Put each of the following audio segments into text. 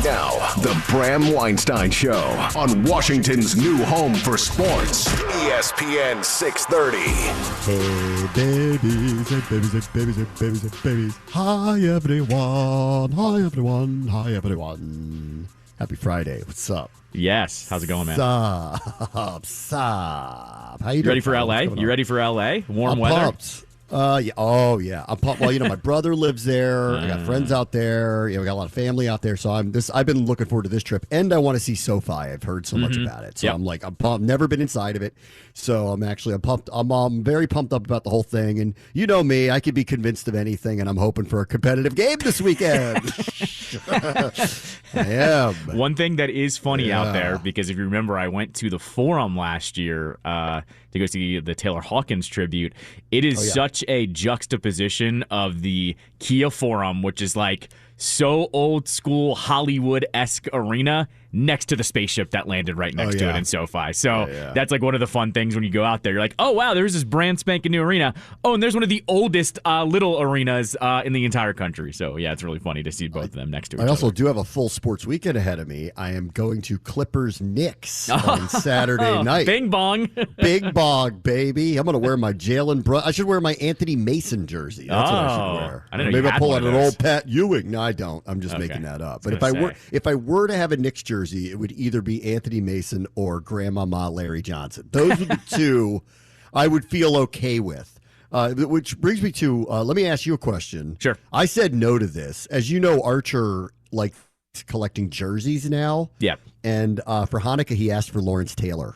Now, the Bram Weinstein Show on Washington's new home for sports, ESPN 630. Hey, babies, hey, babies, hey, babies, hey, babies, hey, babies. Hi, everyone. Hi, everyone. Hi, everyone. Happy Friday. What's up? Yes. How's it going, man? Sup. How you doing? Ready for LA? You ready for LA? Warm weather? Pumped. Yeah. Oh, yeah. I'm pumped. Well, my brother lives there. I got friends out there. We got a lot of family out there. So I've been looking forward to this trip, and I want to see SoFi. I've heard so much about it. So I'm pumped. Never been inside of it. So I'm pumped. I'm very pumped up about the whole thing. And you know me, I could be convinced of anything, and I'm hoping for a competitive game this weekend. I am. One thing that is funny out there, because if you remember, I went to the Forum last year to go see the Taylor Hawkins tribute. It is such a juxtaposition of the Kia Forum, which is like so old school Hollywood-esque arena, next to the spaceship that landed right next to it in SoFi. So that's like one of the fun things when you go out there. You're like, oh, wow, there's this brand spanking new arena. Oh, and there's one of the oldest little arenas in the entire country. So, yeah, it's really funny to see both of them next to each other. I also do have a full sports weekend ahead of me. I am going to Clippers-Knicks on Saturday night. Bing bong. Big bong, baby. I'm going to wear my I should wear my Anthony Mason jersey. That's what I should wear. I didn't know Maybe you I'll had pull one out of an those. old Pat Ewing. No, I don't. I'm just making that up. But if I were to have a Knicks jersey, it would either be Anthony Mason or Grandmama Larry Johnson. Those are the two I would feel okay with. Which brings me to, let me ask you a question. Sure. I said no to this. As you know, Archer likes collecting jerseys now. Yeah. And for Hanukkah, he asked for Lawrence Taylor.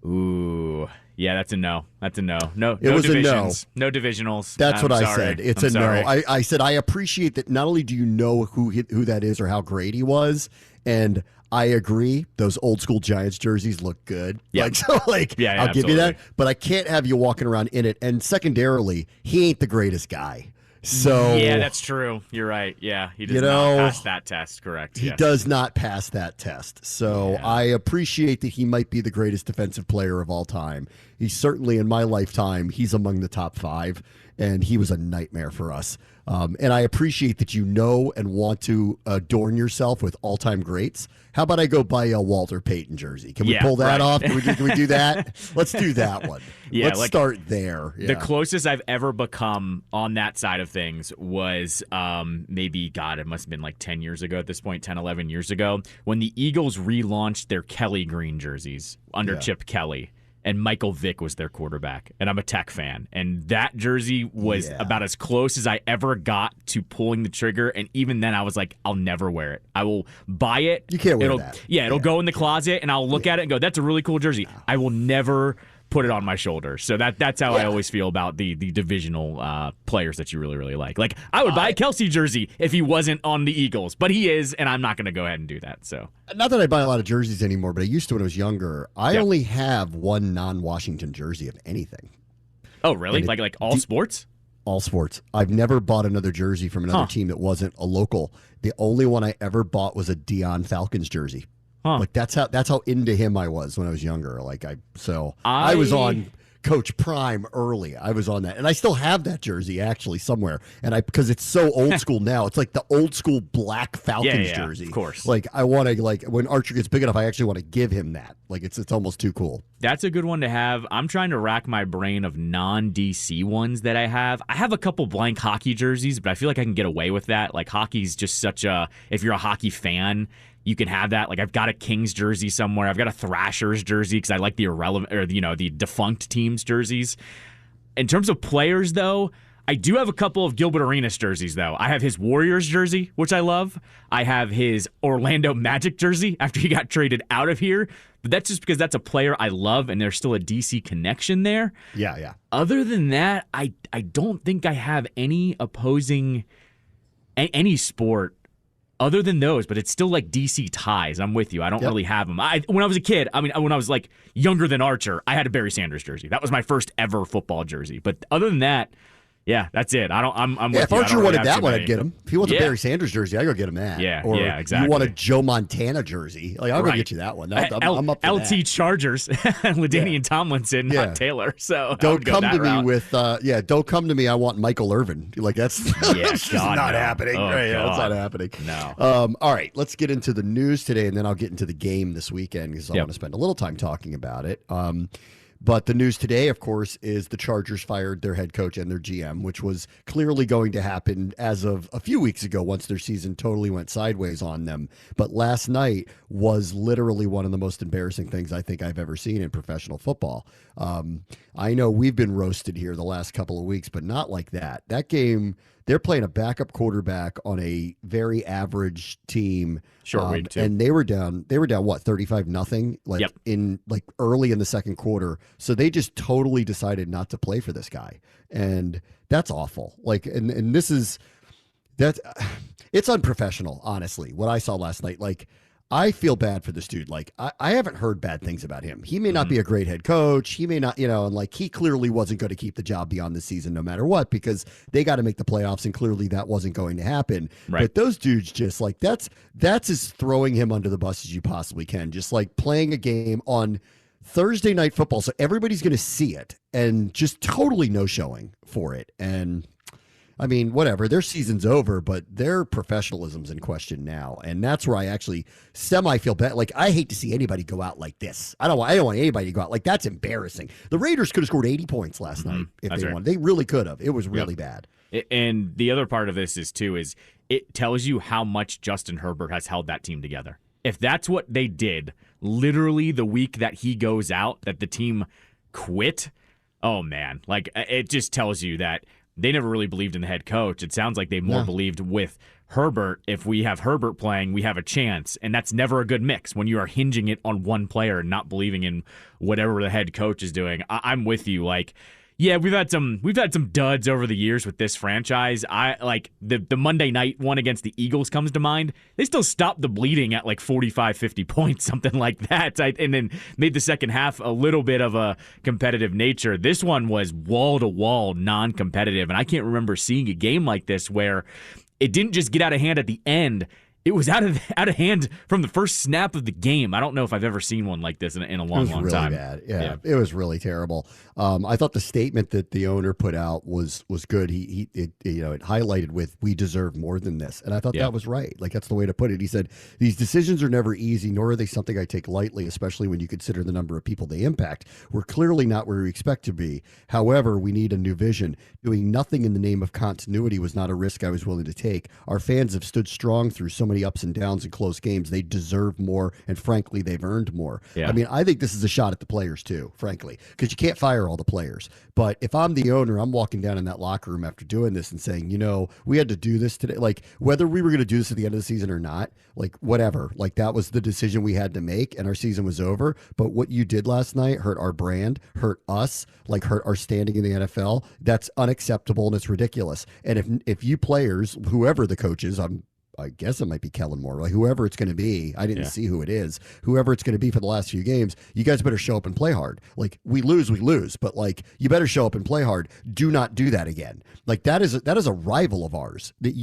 Ooh. Yeah, that's a no. That's a no. No was divisions. No divisionals. That's what I sorry. said. It's I'm a sorry. no. I said I appreciate that not only do you know who that is or how great he was, and I agree, those old school Giants jerseys look good. Yeah. I'll give you that. But I can't have you walking around in it. And secondarily, he ain't the greatest guy. So yeah, that's true. You're right. Yeah, he does not pass that test. Correct. He does not pass that test. So I appreciate that he might be the greatest defensive player of all time. He's certainly, in my lifetime, he's among the top 5, and he was a nightmare for us. And I appreciate that you know and want to adorn yourself with all-time greats. How about I go buy a Walter Payton jersey? Can we pull that off? Can we do that? Let's do that one. Yeah, let's start there. Yeah. The closest I've ever become on that side of things was maybe, it must have been like 10 years ago at this point, 10, 11 years ago, when the Eagles relaunched their Kelly green jerseys under Chip Kelly. And Michael Vick was their quarterback. And I'm a Tech fan. And that jersey was about as close as I ever got to pulling the trigger. And even then, I was like, I'll never wear it. I will buy it. You can't wear that. Yeah, it'll go in the closet, and I'll look at it and go, that's a really cool jersey. I will never put it on my shoulder. So that's how I always feel about the divisional players that you really, really like. Like, I would buy a Kelsey jersey if he wasn't on the Eagles. But he is, and I'm not going to go ahead and do that. So not that I buy a lot of jerseys anymore, but I used to when I was younger. I only have one non-Washington jersey of anything. Oh, really? Like all sports? All sports. I've never bought another jersey from another team that wasn't a local. The only one I ever bought was a Deion Falcons jersey. Like that's how into him I was when I was younger. I was on Coach Prime early. I was on that, and I still have that jersey actually somewhere. And because it's so old school now, it's like the old school black Falcons jersey. Of course. Like I want to when Archer gets big enough, I actually want to give him that. Like it's almost too cool. That's a good one to have. I'm trying to rack my brain of non-DC ones that I have. I have a couple blank hockey jerseys, but I feel like I can get away with that. Like hockey's just such if you're a hockey fan, you can have that. Like I've got a Kings jersey somewhere. I've got a Thrashers jersey because I like the irrelevant or the defunct teams jerseys. In terms of players, though, I do have a couple of Gilbert Arenas jerseys, though. I have his Warriors jersey, which I love. I have his Orlando Magic jersey after he got traded out of here. But that's just because that's a player I love, and there's still a DC connection there. Yeah. Other than that, I don't think I have any opposing any sport other than those, but it's still like DC ties. I'm with you. I don't really have them. When I was a kid, when I was like younger than Archer, I had a Barry Sanders jersey. That was my first ever football jersey. But other than that, Yeah, that's it. I'm with if you. Archer wanted that one, I'd get him. If he wants a Barry Sanders jersey, I go get him that. Yeah, or exactly. you want a Joe Montana jersey? Like I'll go get you that one. I'm up for LT that. Chargers, LaDainian Tomlinson, not Taylor. So don't come to me with don't come to me. I want Michael Irvin. Like that's just not happening. Oh, right? That's not happening. No. All right, let's get into the news today, and then I'll get into the game this weekend because I want to spend a little time talking about it. But the news today, of course, is the Chargers fired their head coach and their GM, which was clearly going to happen as of a few weeks ago once their season totally went sideways on them. But last night was literally one of the most embarrassing things I think I've ever seen in professional football. I know we've been roasted here the last couple of weeks, but not like that. That game, they're playing a backup quarterback on a very average team. Short week too. And they were down what, 35-0, like early in the second quarter. So they just totally decided not to play for this guy. And that's awful. Like, and this is it's unprofessional, honestly, what I saw last night. Like, I feel bad for this dude. Like, I haven't heard bad things about him. He may not be a great head coach. He may not, and like he clearly wasn't going to keep the job beyond the season no matter what, because they got to make the playoffs, and clearly that wasn't going to happen. Right. But those dudes just like, that's as throwing him under the bus as you possibly can. Just like playing a game on Thursday Night Football, so everybody's going to see it, and just totally no showing for it. And I mean, whatever, their season's over, but their professionalism's in question now. And that's where I actually feel bad. Like, I hate to see anybody go out like this. I don't want anybody to go out. Like, that's embarrassing. The Raiders could have scored 80 points last night if they wanted. They really could have. It was really bad. And the other part of this is it tells you how much Justin Herbert has held that team together. If that's what they did, literally the week that he goes out, that the team quit, oh man, like it just tells you that they never really believed in the head coach. It sounds like they more believed with Herbert. If we have Herbert playing, we have a chance. And that's never a good mix when you are hinging it on one player and not believing in whatever the head coach is doing. I'm with you. Like, yeah, we've had some duds over the years with this franchise. I like the Monday night one against the Eagles comes to mind. They still stopped the bleeding at like 45, 50 points, something like that, and then made the second half a little bit of a competitive nature. This one was wall-to-wall non-competitive, and I can't remember seeing a game like this where it didn't just get out of hand at the end. It was out of hand from the first snap of the game. I don't know if I've ever seen one like this in a long really time. Bad. Yeah, it was really terrible. I thought the statement that the owner put out was good. It highlighted with, "We deserve more than this," and I thought that was right. Like, that's the way to put it. He said, "These decisions are never easy, nor are they something I take lightly, especially when you consider the number of people they impact. We're clearly not where we expect to be. However, we need a new vision. Doing nothing in the name of continuity was not a risk I was willing to take. Our fans have stood strong through so many ups and downs and close games. They deserve more, and frankly, they've earned more." I mean, I think this is a shot at the players too, frankly, because you can't fire all the players. But if I'm the owner, I'm walking down in that locker room after doing this and saying, we had to do this today. Like, whether we were going to do this at the end of the season or not, like, whatever. Like, that was the decision we had to make, and our season was over. But what you did last night hurt our brand, hurt us, like hurt our standing in the NFL. That's unacceptable, and it's ridiculous. And if you players, whoever the coach is, I guess it might be Kellen Moore, like whoever it's going to be. I didn't see who it is. Whoever it's going to be for the last few games, you guys better show up and play hard. Like, we lose, but like, you better show up and play hard. Do not do that again. Like, that is a rival of ours that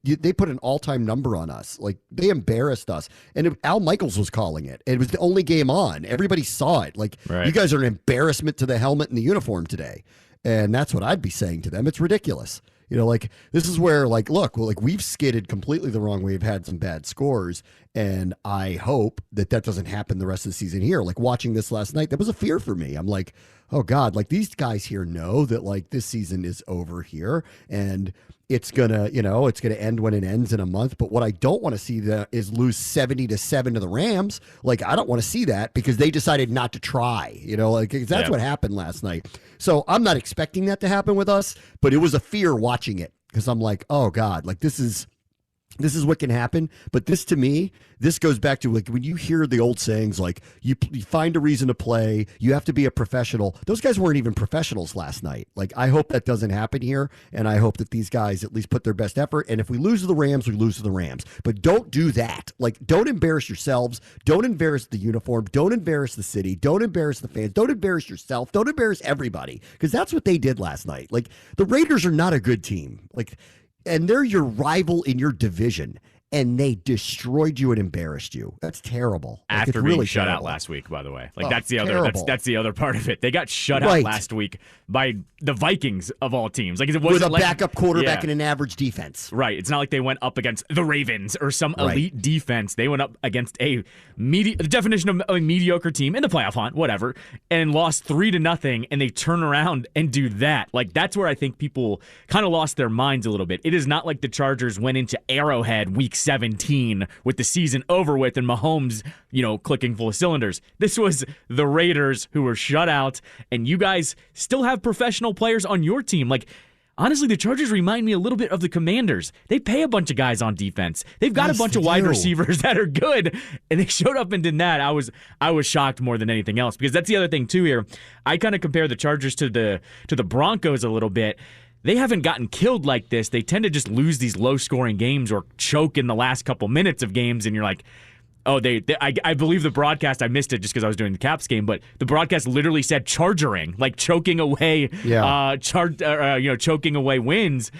they put an all-time number on us. Like, they embarrassed us. And Al Michaels was calling it. It was the only game on. Everybody saw it. Like, you guys are an embarrassment to the helmet and the uniform today. And that's what I'd be saying to them. It's ridiculous. Like, this is where, like, look, we've skidded completely the wrong way. We've had some bad scores, and I hope that doesn't happen the rest of the season here. Like, watching this last night, that was a fear for me. I'm like, oh God, like, these guys here know that, like, this season is over here, and it's gonna end when it ends in a month. But what I don't want to see is lose 70-7 to the Rams. Like, I don't want to see that because they decided not to try, that's what happened last night. So I'm not expecting that to happen with us, but it was a fear watching it because I'm like, oh God, like, this is This is what can happen, but this to me, this goes back to like when you hear the old sayings like you find a reason to play, you have to be a professional. Those guys weren't even professionals last night. Like I hope that doesn't happen here, and I hope that these guys at least put their best effort. And if we lose to the Rams, we lose to the Rams. But don't do that. Like don't embarrass yourselves. Don't embarrass the uniform. Don't embarrass the city. Don't embarrass the fans. Don't embarrass yourself. Don't embarrass everybody because that's what they did last night. Like the Raiders are not a good team. And they're your rival in your division, and they destroyed you and embarrassed you. That's terrible. After being really shut terrible. out last week, by the way. That's the other part of it. They got shut out last week by the Vikings of all teams. It wasn't with a like, backup quarterback and an average defense. Right. It's not like they went up against the Ravens or some elite defense. They went up against the definition of a mediocre team in the playoff hunt, whatever, and lost 3-0, and they turn around and do that. That's where I think people kind of lost their minds a little bit. It is not like the Chargers went into Arrowhead week 17 with the season over with and Mahomes, clicking full of cylinders. This was the Raiders who were shut out, and you guys still have professional players on your team. Honestly, the Chargers remind me a little bit of the Commanders. They pay a bunch of guys on defense. They've got a bunch of wide receivers that are good, and they showed up and did that. I was shocked more than anything else because that's the other thing too here. I kind of compare the Chargers to the Broncos a little bit. They haven't gotten killed like this. They tend to just lose these low-scoring games or choke in the last couple minutes of games, and you're like, oh, I believe the broadcast, I missed it just because I was doing the Caps game, but the broadcast literally said chargering, choking away, choking away wins.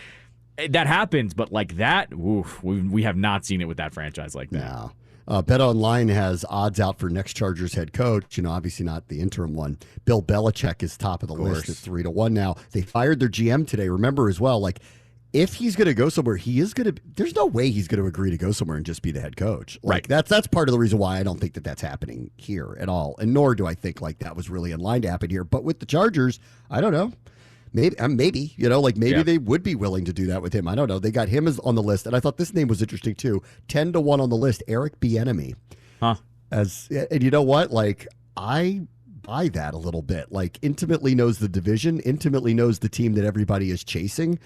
That happens, but like that, oof, we have not seen it with that franchise like that. No. BetOnline has odds out for next Chargers head coach. Obviously not the interim one. Bill Belichick is top of the list at 3-1 now. They fired their GM today. Remember as well, if he's going to go somewhere, there's no way he's going to agree to go somewhere and just be the head coach. That's part of the reason why I don't think that that's happening here at all. And nor do I think that was really in line to happen here. But with the Chargers, I don't know. Maybe they would be willing to do that with him. I don't know. They got him on the list, and I thought this name was interesting too. 10-1 on the list, Eric Bieniemy. Huh? And you know what? I buy that a little bit. Intimately knows the division, intimately knows the team that everybody is chasing.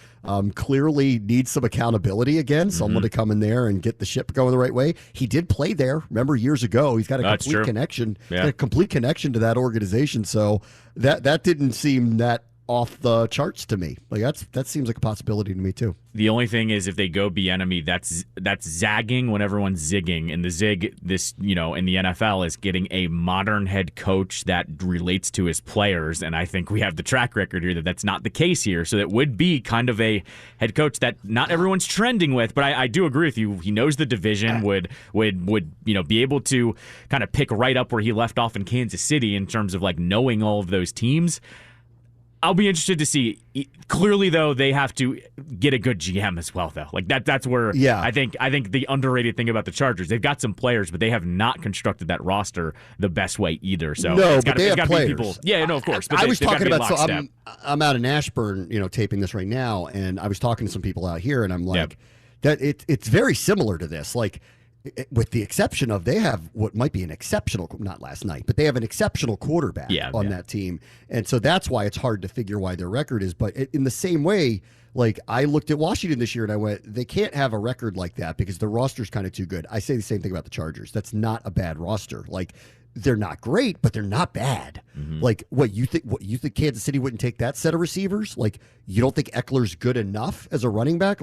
Clearly needs some accountability again. Someone to come in there and get the ship going the right way. He did play there. Remember years ago. He's got a complete connection. Yeah. Got a complete connection to that organization. So that didn't seem that off the charts to me. That seems like a possibility to me too. The only thing is if they go Bieniemy, that's zagging when everyone's zigging, and the zig in the NFL is getting a modern head coach that relates to his players, and I think we have the track record here that that's not the case here. So it would be kind of a head coach that not everyone's trending with, but I do agree with you. He knows the division, would be able to kind of pick right up where he left off in Kansas City in terms of knowing all of those teams. I'll be interested to see. Clearly, though, they have to get a good GM as well, though. That's where I think the underrated thing about the Chargers, they've got some players, but they have not constructed that roster the best way either. So they have players. People, of course. But I was talking about. So I'm out in Ashburn, taping this right now, and I was talking to some people out here, and I'm like, that it's very similar to this, with the exception of they have what might be an exceptional, not last night, but they have an exceptional quarterback on that team. And so that's why it's hard to figure why their record is. But in the same way, I looked at Washington this year and I went, they can't have a record like that because the roster's kind of too good. I say the same thing about the Chargers. That's not a bad roster. They're not great, but they're not bad. Mm-hmm. What you think Kansas City wouldn't take that set of receivers? You don't think Eckler's good enough as a running back?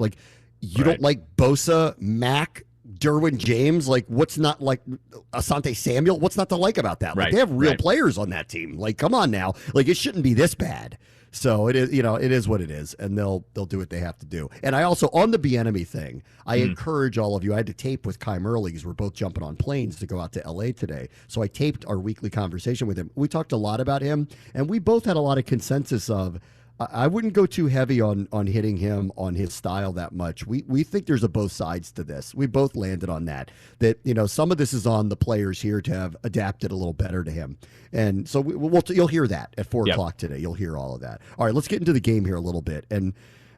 You don't like Bosa, Mack, Derwin James, what's not Asante Samuel? What's not to like about that? They have real players on that team. Come on now. It shouldn't be this bad. So it is, it is what it is, and they'll do what they have to do. And I also, on the Bieniemy thing, I encourage all of you. I had to tape with Keim early because we're both jumping on planes to go out to L.A. today. So I taped our weekly conversation with him. We talked a lot about him, and we both had a lot of consensus of, I wouldn't go too heavy on hitting him on his style that much. We think there's both sides to this. We both landed on that some of this is on the players here to have adapted a little better to him. And so you'll hear that at 4 o'clock today. You'll hear all of that. All right, let's get into the game here a little bit. And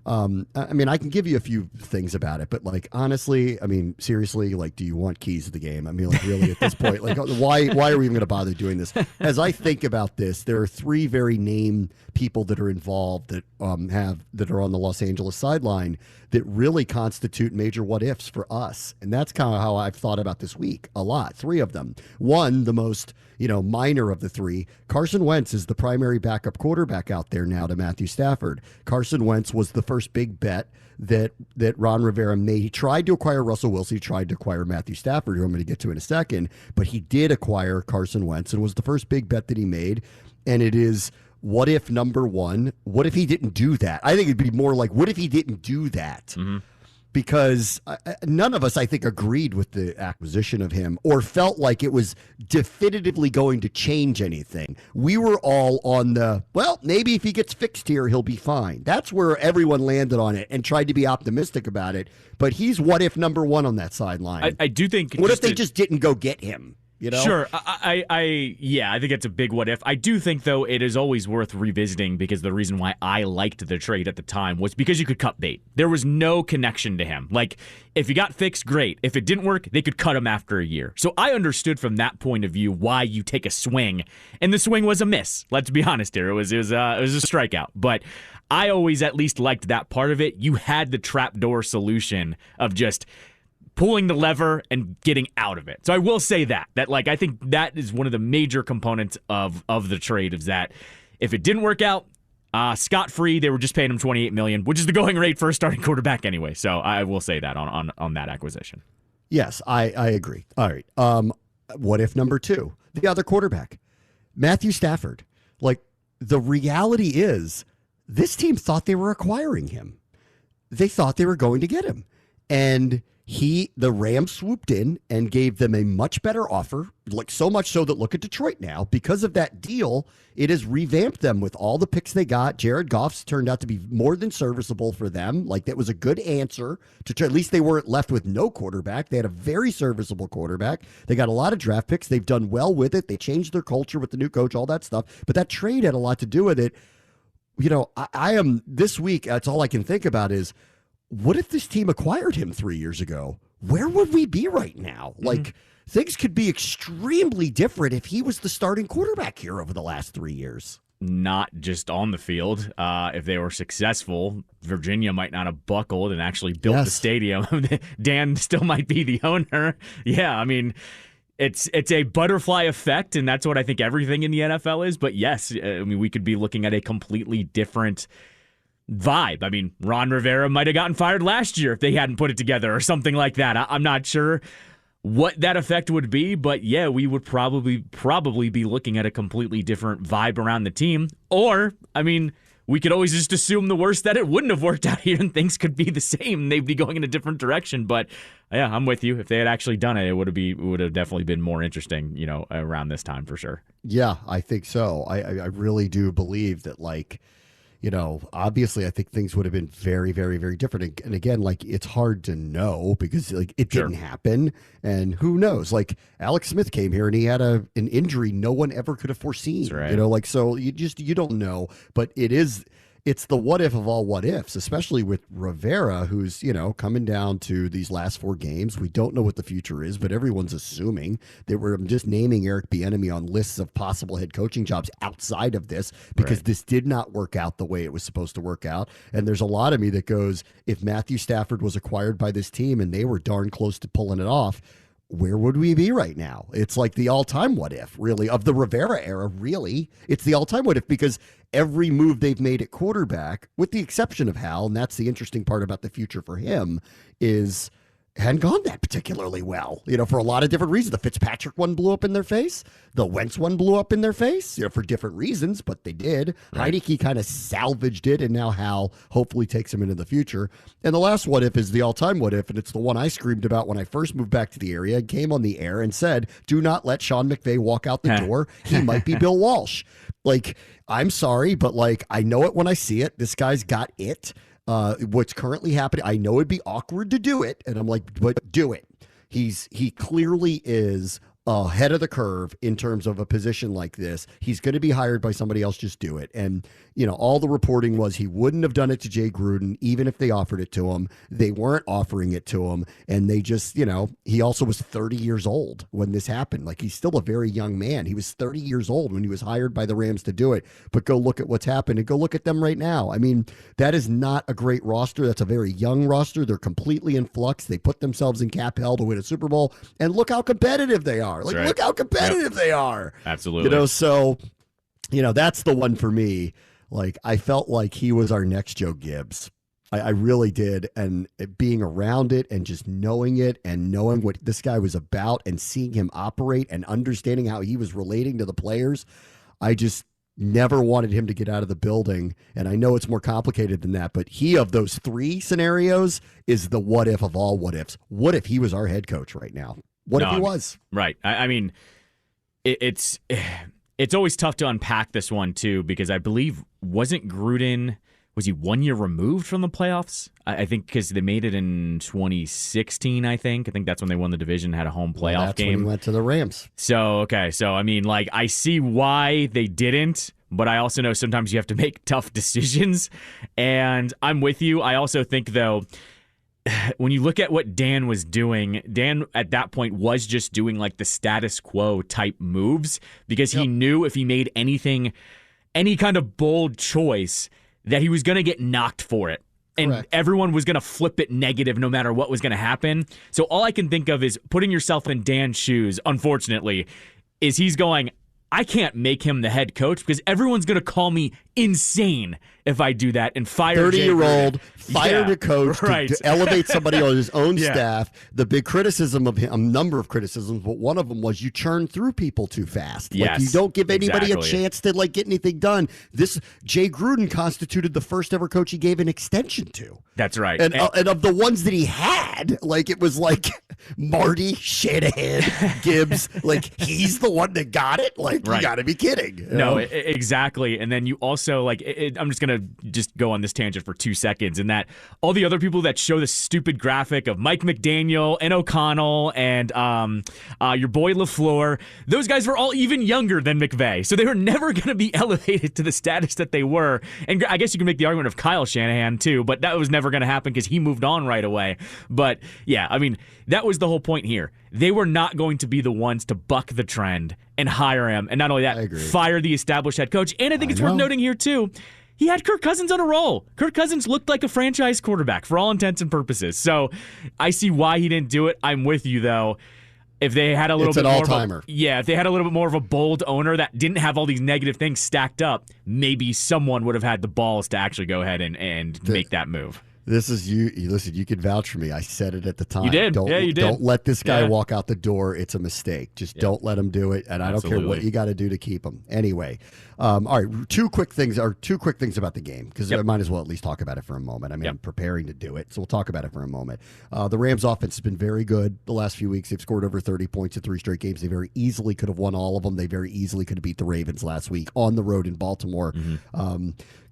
I mean, I can give you a few things about it, but like honestly, I mean, seriously, like, do you want keys to the game? I mean, like really at this point, like why are we even going to bother doing this? As I think about this, there are three very named people that are involved that that are on the Los Angeles sideline that really constitute major what ifs for us, and that's kind of how I've thought about this week a lot. Three of them. One, the most minor of the three, Carson Wentz is the primary backup quarterback out there now to Matthew Stafford. Carson Wentz was the first big bet that Ron Rivera made. He tried to acquire Russell Wilson. He tried to acquire Matthew Stafford, who I'm going to get to in a second, but he did acquire Carson Wentz and was the first big bet that he made, and it is what if number one, what if he didn't do that? I think it'd be more like, what if he didn't do that? Mm-hmm. Because none of us, I think, agreed with the acquisition of him or felt like it was definitively going to change anything. We were all on maybe if he gets fixed here, he'll be fine. That's where everyone landed on it and tried to be optimistic about it. But he's what if number one on that sideline. I do think. What if they just didn't go get him? Sure. I think it's a big what if. I do think, though, it is always worth revisiting because the reason why I liked the trade at the time was because you could cut bait. There was no connection to him. Like, if he got fixed, great. If it didn't work, they could cut him after a year. So I understood from that point of view why you take a swing, and the swing was a miss. Let's be honest here. It was a strikeout. But I always at least liked that part of it. You had the trapdoor solution of just pulling the lever and getting out of it. So I will say that like I think that is one of the major components of the trade is that if it didn't work out, scot-free, they were just paying him $28 million, which is the going rate for a starting quarterback anyway. So I will say that on that acquisition. Yes, I agree. All right. What if number two, the other quarterback, Matthew Stafford? Like, the reality is this team thought they were acquiring him. They thought they were going to get him. And the Rams swooped in and gave them a much better offer, like so much so that look at Detroit now. Because of that deal, it has revamped them with all the picks they got. Jared Goff's turned out to be more than serviceable for them. Like, that was a good answer to at least they weren't left with no quarterback. They had a very serviceable quarterback. They got a lot of draft picks. They've done well with it. They changed their culture with the new coach, all that stuff. But that trade had a lot to do with it. I am this week, that's all I can think about is, what if this team acquired him 3 years ago? Where would we be right now? Like, things could be extremely different if he was the starting quarterback here over the last 3 years. Not just on the field. If they were successful, Virginia might not have buckled and actually built the stadium. Dan still might be the owner. Yeah, I mean, it's a butterfly effect, and that's what I think everything in the NFL is. But yes, I mean, we could be looking at a completely different vibe. I mean, Ron Rivera might have gotten fired last year if they hadn't put it together or something like that. I'm not sure what that effect would be, but yeah, we would probably be looking at a completely different vibe around the team. Or, I mean, we could always just assume the worst, that it wouldn't have worked out here and things could be the same. They'd be going in a different direction. But yeah, I'm with you. If they had actually done it, it would have definitely been more interesting, around this time for sure. Yeah, I think so. I really do believe that, like, obviously I think things would have been very, very, very different. And again, like, it's hard to know because, like, it didn't happen. And who knows? Like, Alex Smith came here and he had an injury no one ever could have foreseen. That's right. So you don't know. But it's the what if of all what ifs, especially with Rivera, who's, coming down to these last 4 games. We don't know what the future is, but everyone's assuming that we're just naming Eric Bieniemy on lists of possible head coaching jobs outside of this because this did not work out the way it was supposed to work out. And there's a lot of me that goes, if Matthew Stafford was acquired by this team and they were darn close to pulling it off, where would we be right now? It's like the all-time what if, really, of the Rivera era, really. It's the all-time what if because every move they've made at quarterback, with the exception of Hal, and that's the interesting part about the future for him, is hadn't gone that particularly well, for a lot of different reasons. The Fitzpatrick one blew up in their face. The Wentz one blew up in their face, for different reasons, but they did. Right. Heinicke kind of salvaged it, and now Hal hopefully takes him into the future. And the last what if is the all-time what if, and it's the one I screamed about when I first moved back to the area and came on the air and said, do not let Sean McVay walk out the door. He might be Bill Walsh. Like, I'm sorry, but, like, I know it when I see it. This guy's got it. What's currently happening, I know it'd be awkward to do it, and I'm like, but do it. He clearly is ahead of the curve in terms of a position like this. He's going to be hired by somebody else. Just do it. And, all the reporting was he wouldn't have done it to Jay Gruden, even if they offered it to him. They weren't offering it to him. And they just, he also was 30 years old when this happened. Like, he's still a very young man. He was 30 years old when he was hired by the Rams to do it. But go look at what's happened and go look at them right now. I mean, that is not a great roster. That's a very young roster. They're completely in flux. They put themselves in cap hell to win a Super Bowl. And look how competitive they are. Like, look how competitive they are. Absolutely. So, that's the one for me. Like, I felt like he was our next Joe Gibbs. I really did. And being around it and just knowing it and knowing what this guy was about and seeing him operate and understanding how he was relating to the players, I just never wanted him to get out of the building. And I know it's more complicated than that, but he, of those three scenarios, is the what if of all what ifs. What if he was our head coach right now? What if he was? Right. I mean, it's always tough to unpack this one, too, because I believe, wasn't Gruden, was he 1 year removed from the playoffs? I think because they made it in 2016, I think. I think that's when they won the division, had a home playoff game. When he went to the Rams. So, okay. So, I mean, like, I see why they didn't, but I also know sometimes you have to make tough decisions. And I'm with you. I also think, though, when you look at what Dan was doing, Dan at that point was just doing like the status quo type moves because he knew if he made any kind of bold choice that he was going to get knocked for it. And Correct. Everyone was going to flip it negative no matter what was going to happen. So all I can think of is putting yourself in Dan's shoes, unfortunately, is he's going, I can't make him the head coach because everyone's going to call me insane if I do that and fire 30-year-old fired a coach right. to elevate somebody on his own staff. The big criticism of him, a number of criticisms, but one of them was you churn through people too fast. Yes, like you don't give anybody exactly. a chance to like get anything done. This Jay Gruden constituted the first ever coach he gave an extension to. That's right. And of the ones that he had, like it was like Marty, Shanahan, Gibbs, like he's the one that got it. Like you got to be kidding. No, exactly. And then you also like I'm just gonna go on this tangent for 2 seconds, and that all the other people that show the stupid graphic of Mike McDaniel and O'Connell and your boy LaFleur, those guys were all even younger than McVay, so they were never gonna be elevated to the status that they were. And I guess you can make the argument of Kyle Shanahan too, but that was never gonna happen because he moved on right away. But yeah, I mean that was the whole point here. They were not going to be the ones to buck the trend and hire him, and not only that, fire the established head coach. And I think it's worth noting here too, he had Kirk Cousins on a roll. Kirk Cousins looked like a franchise quarterback for all intents and purposes. So I see why he didn't do it. I'm with you though. If they had a little bit more if they had a little bit more of a bold owner that didn't have all these negative things stacked up, maybe someone would have had the balls to actually go ahead and make that move. This is you. Listen, you can vouch for me. I said it at the time. You did. You did. Don't let this guy walk out the door. It's a mistake. Just don't let him do it. And I don't care what you got to do to keep him. Anyway, all right. Two quick things about the game because I might as well at least talk about it for a moment. I mean, I'm preparing to do it, so we'll talk about it for a moment. The Rams' offense has been very good the last few weeks. They've scored over 30 points in 3 straight games. They very easily could have won all of them. They very easily could have beat the Ravens last week on the road in Baltimore.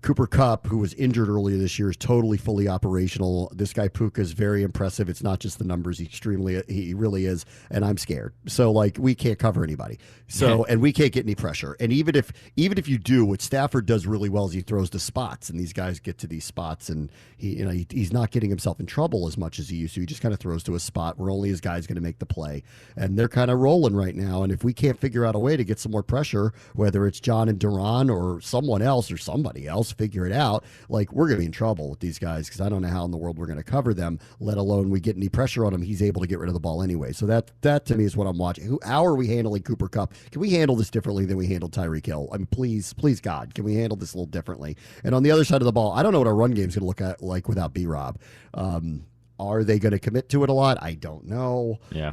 Cooper Kupp, who was injured earlier this year, is totally fully operational. This guy Puka is very impressive. It's not just the numbers; he really is. And I'm scared. So like we can't cover anybody. So and we can't get any pressure. And even if you do, what Stafford does really well is he throws to spots, and these guys get to these spots, and he's not getting himself in trouble as much as he used to. He just kind of throws to a spot where only his guy's going to make the play, and they're kind of rolling right now. And if we can't figure out a way to get some more pressure, whether it's John and Duran or someone else or somebody else, figure it out. Like we're going to be in trouble with these guys because I don't know how in the world we're going to cover them, let alone we get any pressure on him. He's able to get rid of the ball anyway. So that to me is what I'm watching. How are we handling Cooper Kupp? Can we handle this differently than we handled Tyreek Hill? I mean, please God, can we handle this a little differently? And on the other side of the ball, I don't know what our run game is going to look at like without B-Rob. Are they going to commit to it a lot? I don't know. Yeah.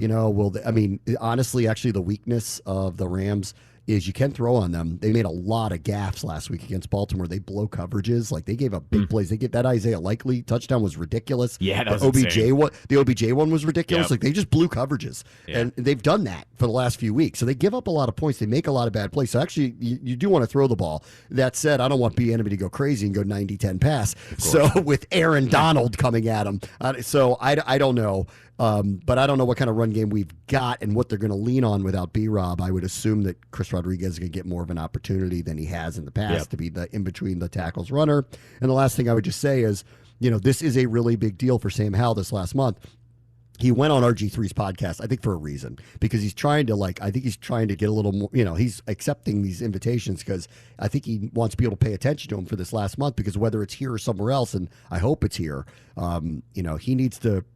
Honestly, actually, the weakness of the Rams is you can throw on them. They made a lot of gaffes last week against Baltimore. They blow coverages. Like they gave up big plays. They get that Isaiah Likely touchdown was ridiculous. Yeah, that was the OBJ one was ridiculous. Yep. Like they just blew coverages. Yeah. And they've done that for the last few weeks. So they give up a lot of points. They make a lot of bad plays. So actually you do want to throw the ball. That said, I don't want Bieniemy to go crazy and go 90-10 pass. So with Aaron Donald coming at him. So I don't know. But I don't know what kind of run game we've got and what they're going to lean on without B-Rob. I would assume that Chris Rodriguez is going to get more of an opportunity than he has in the past to be the in-between the tackles runner. And the last thing I would just say is, this is a really big deal for Sam Howell this last month. He went on RG3's podcast, I think, for a reason, because he's trying to get a little more, he's accepting these invitations because I think he wants people to pay attention to him for this last month, because whether it's here or somewhere else, and I hope it's here,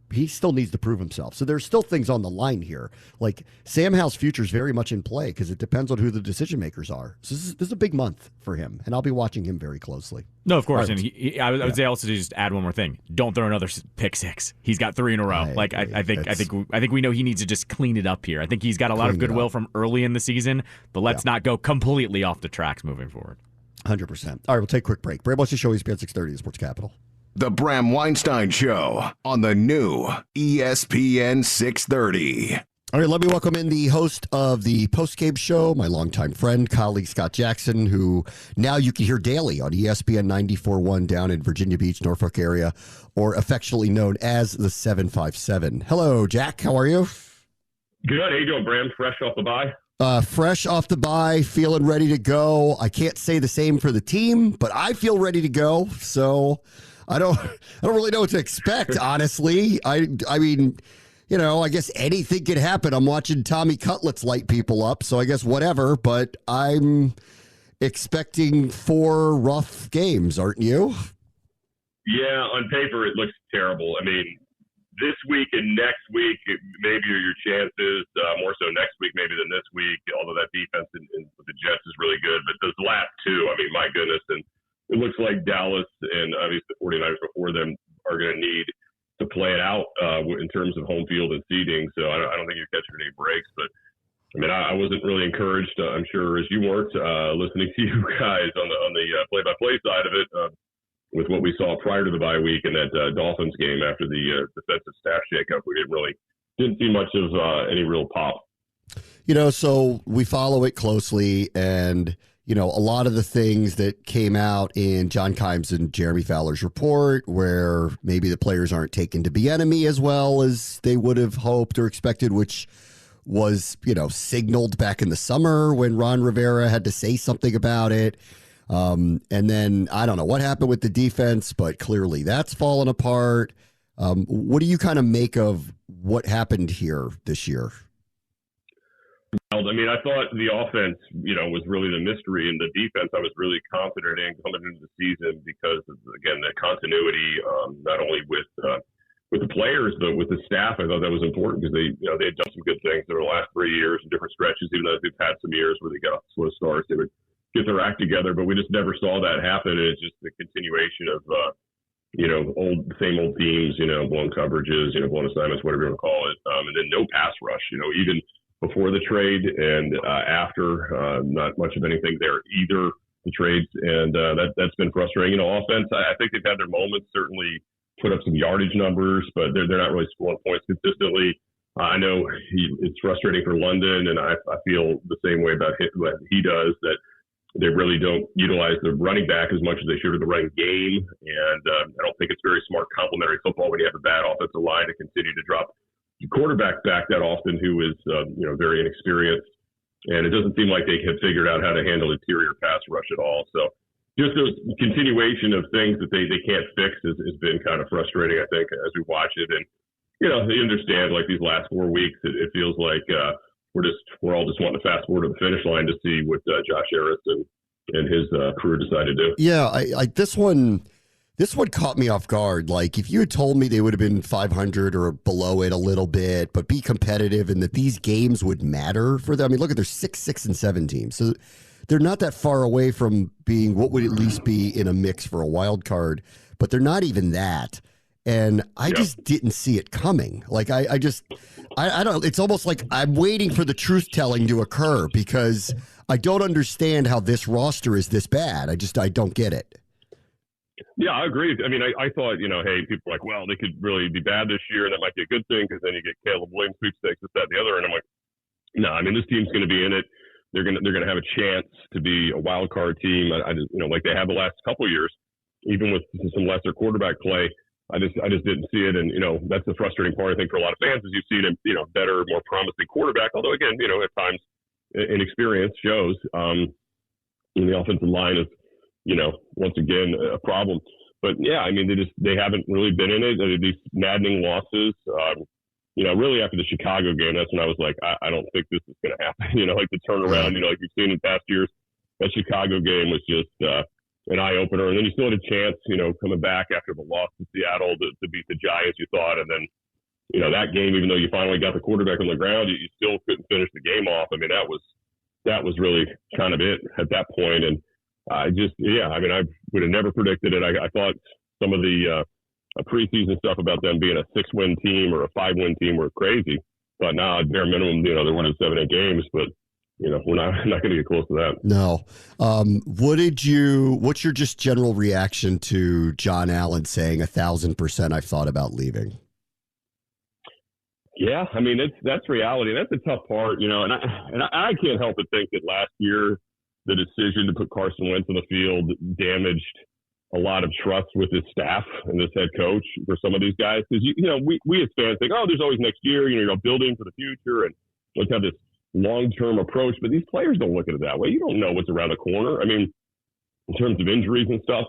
he still needs to prove himself. So there's still things on the line here. Like Sam Howell's future is very much in play because it depends on who the decision makers are. So this is a big month for him, and I'll be watching him very closely. No, of course. Right. And I would say also to just add one more thing. Don't throw another pick six. He's got 3 in a row. I think we know he needs to just clean it up here. I think he's got a lot of goodwill from early in the season, but let's not go completely off the tracks moving forward. 100%. All right, we'll take a quick break. Bram, what's the show? ESPN 630, the Sports Capital. The Bram Weinstein Show on the new ESPN 630. All right, let me welcome in the host of the postgame show, my longtime friend, colleague Scott Jackson, who now you can hear daily on ESPN 94.1 down in Virginia Beach, Norfolk area, or affectionately known as the 757. Hello, Jack. How are you? Good. How you doing, Bram? Fresh off the bye? Fresh off the bye, feeling ready to go. I can't say the same for the team, but I feel ready to go. So I don't really know what to expect, honestly. I mean, I guess anything could happen. I'm watching Tommy Cutlets light people up, so I guess whatever, but I'm expecting 4 rough games, aren't you? Yeah, on paper it looks terrible. I mean, this week and next week, maybe are your chances, more so next week maybe than this week, although that defense with the Jets is really good. But those last 2, I mean, my goodness, and it looks like Dallas and obviously the 49ers before them are going to need to play it out in terms of home field and seeding. So I don't think you're catching any breaks. But, I mean, I wasn't really encouraged, I'm sure, as you weren't, listening to you guys on the play-by-play side of it with what we saw prior to the bye week and that Dolphins game after the defensive staff shakeup. We didn't see much of any real pop. So we follow it closely, and a lot of the things that came out in John Keim's and Jeremy Fowler's report, where maybe the players aren't taken to Bieniemy as well as they would have hoped or expected, which was, signaled back in the summer when Ron Rivera had to say something about it. And then I don't know what happened with the defense, but clearly that's fallen apart. What do you kind of make of what happened here this year? I mean, I thought the offense, was really the mystery, and the defense I was really confident in coming into the season because of, again, the continuity, not only with the players but with the staff. I thought that was important because they had done some good things over the last 3 years in different stretches, even though they've had some years where they got off slow starts. They would get their act together, but we just never saw that happen. And it's just the continuation of, same old teams, blown coverages, blown assignments, whatever you want to call it, and then no pass rush, even before the trade and after, not much of anything there either, the trades, and that's been frustrating. Offense, I think they've had their moments, certainly put up some yardage numbers, but they're not really scoring points consistently. I know it's frustrating for London, and I feel the same way about what he does, that they really don't utilize the running back as much as they should in the running game, and I don't think it's very smart complementary football when you have a bad offensive line to continue to drop quarterback back that often, who is very inexperienced, and it doesn't seem like they have figured out how to handle interior pass rush at all. So just those continuation of things that they can't fix has been kind of frustrating, I think, as we watch it. And you understand, like these last 4 weeks, it feels like we're all just wanting to fast forward to the finish line to see what Josh Harris and his crew decide to do. Yeah, This one caught me off guard. Like, if you had told me they would have been 500 or below it a little bit, but be competitive and that these games would matter for them. I mean, look at their 6, 6, and 7 teams. So they're not that far away from being what would at least be in a mix for a wild card, but they're not even that. And I just didn't see it coming. Like, I don't, it's almost like I'm waiting for the truth telling to occur because I don't understand how this roster is this bad. I don't get it. Yeah, I agree. I mean, I thought, hey, people are like, well, they could really be bad this year, and that might be a good thing because then you get Caleb Williams sweepstakes, this, that, and the other. And I'm like, no, I mean, this team's going to be in it. They're going to have a chance to be a wild card team. I just, like they have the last couple of years, even with some lesser quarterback play. I just didn't see it. And, that's the frustrating part, I think, for a lot of fans is you've seen a, better, more promising quarterback. Although, again, at times inexperience shows. The offensive line is, once again, a problem. But, yeah, I mean, they haven't really been in it. These maddening losses. Really after the Chicago game, that's when I was like, I don't think this is going to happen. Like the turnaround, like you've seen in past years. That Chicago game was just an eye-opener. And then you still had a chance, coming back after the loss to Seattle to beat the Giants, you thought. And then, that game, even though you finally got the quarterback on the ground, you still couldn't finish the game off. I mean, that was really kind of it at that point. And I would have never predicted it. I thought some of the preseason stuff about them being a 6-win team or a 5-win team were crazy. But now, at bare minimum, they're winning 7-8 games. But, we're not going to get close to that. No. What's your just general reaction to John Allen saying 1,000% I've thought about leaving? Yeah, I mean, that's reality. That's the tough part, and I can't help but think that last year the decision to put Carson Wentz on the field damaged a lot of trust with his staff and this head coach for some of these guys. Because, we as fans think, there's always next year, you're building for the future and let's have this long-term approach. But these players don't look at it that way. You don't know what's around the corner. I mean, in terms of injuries and stuff.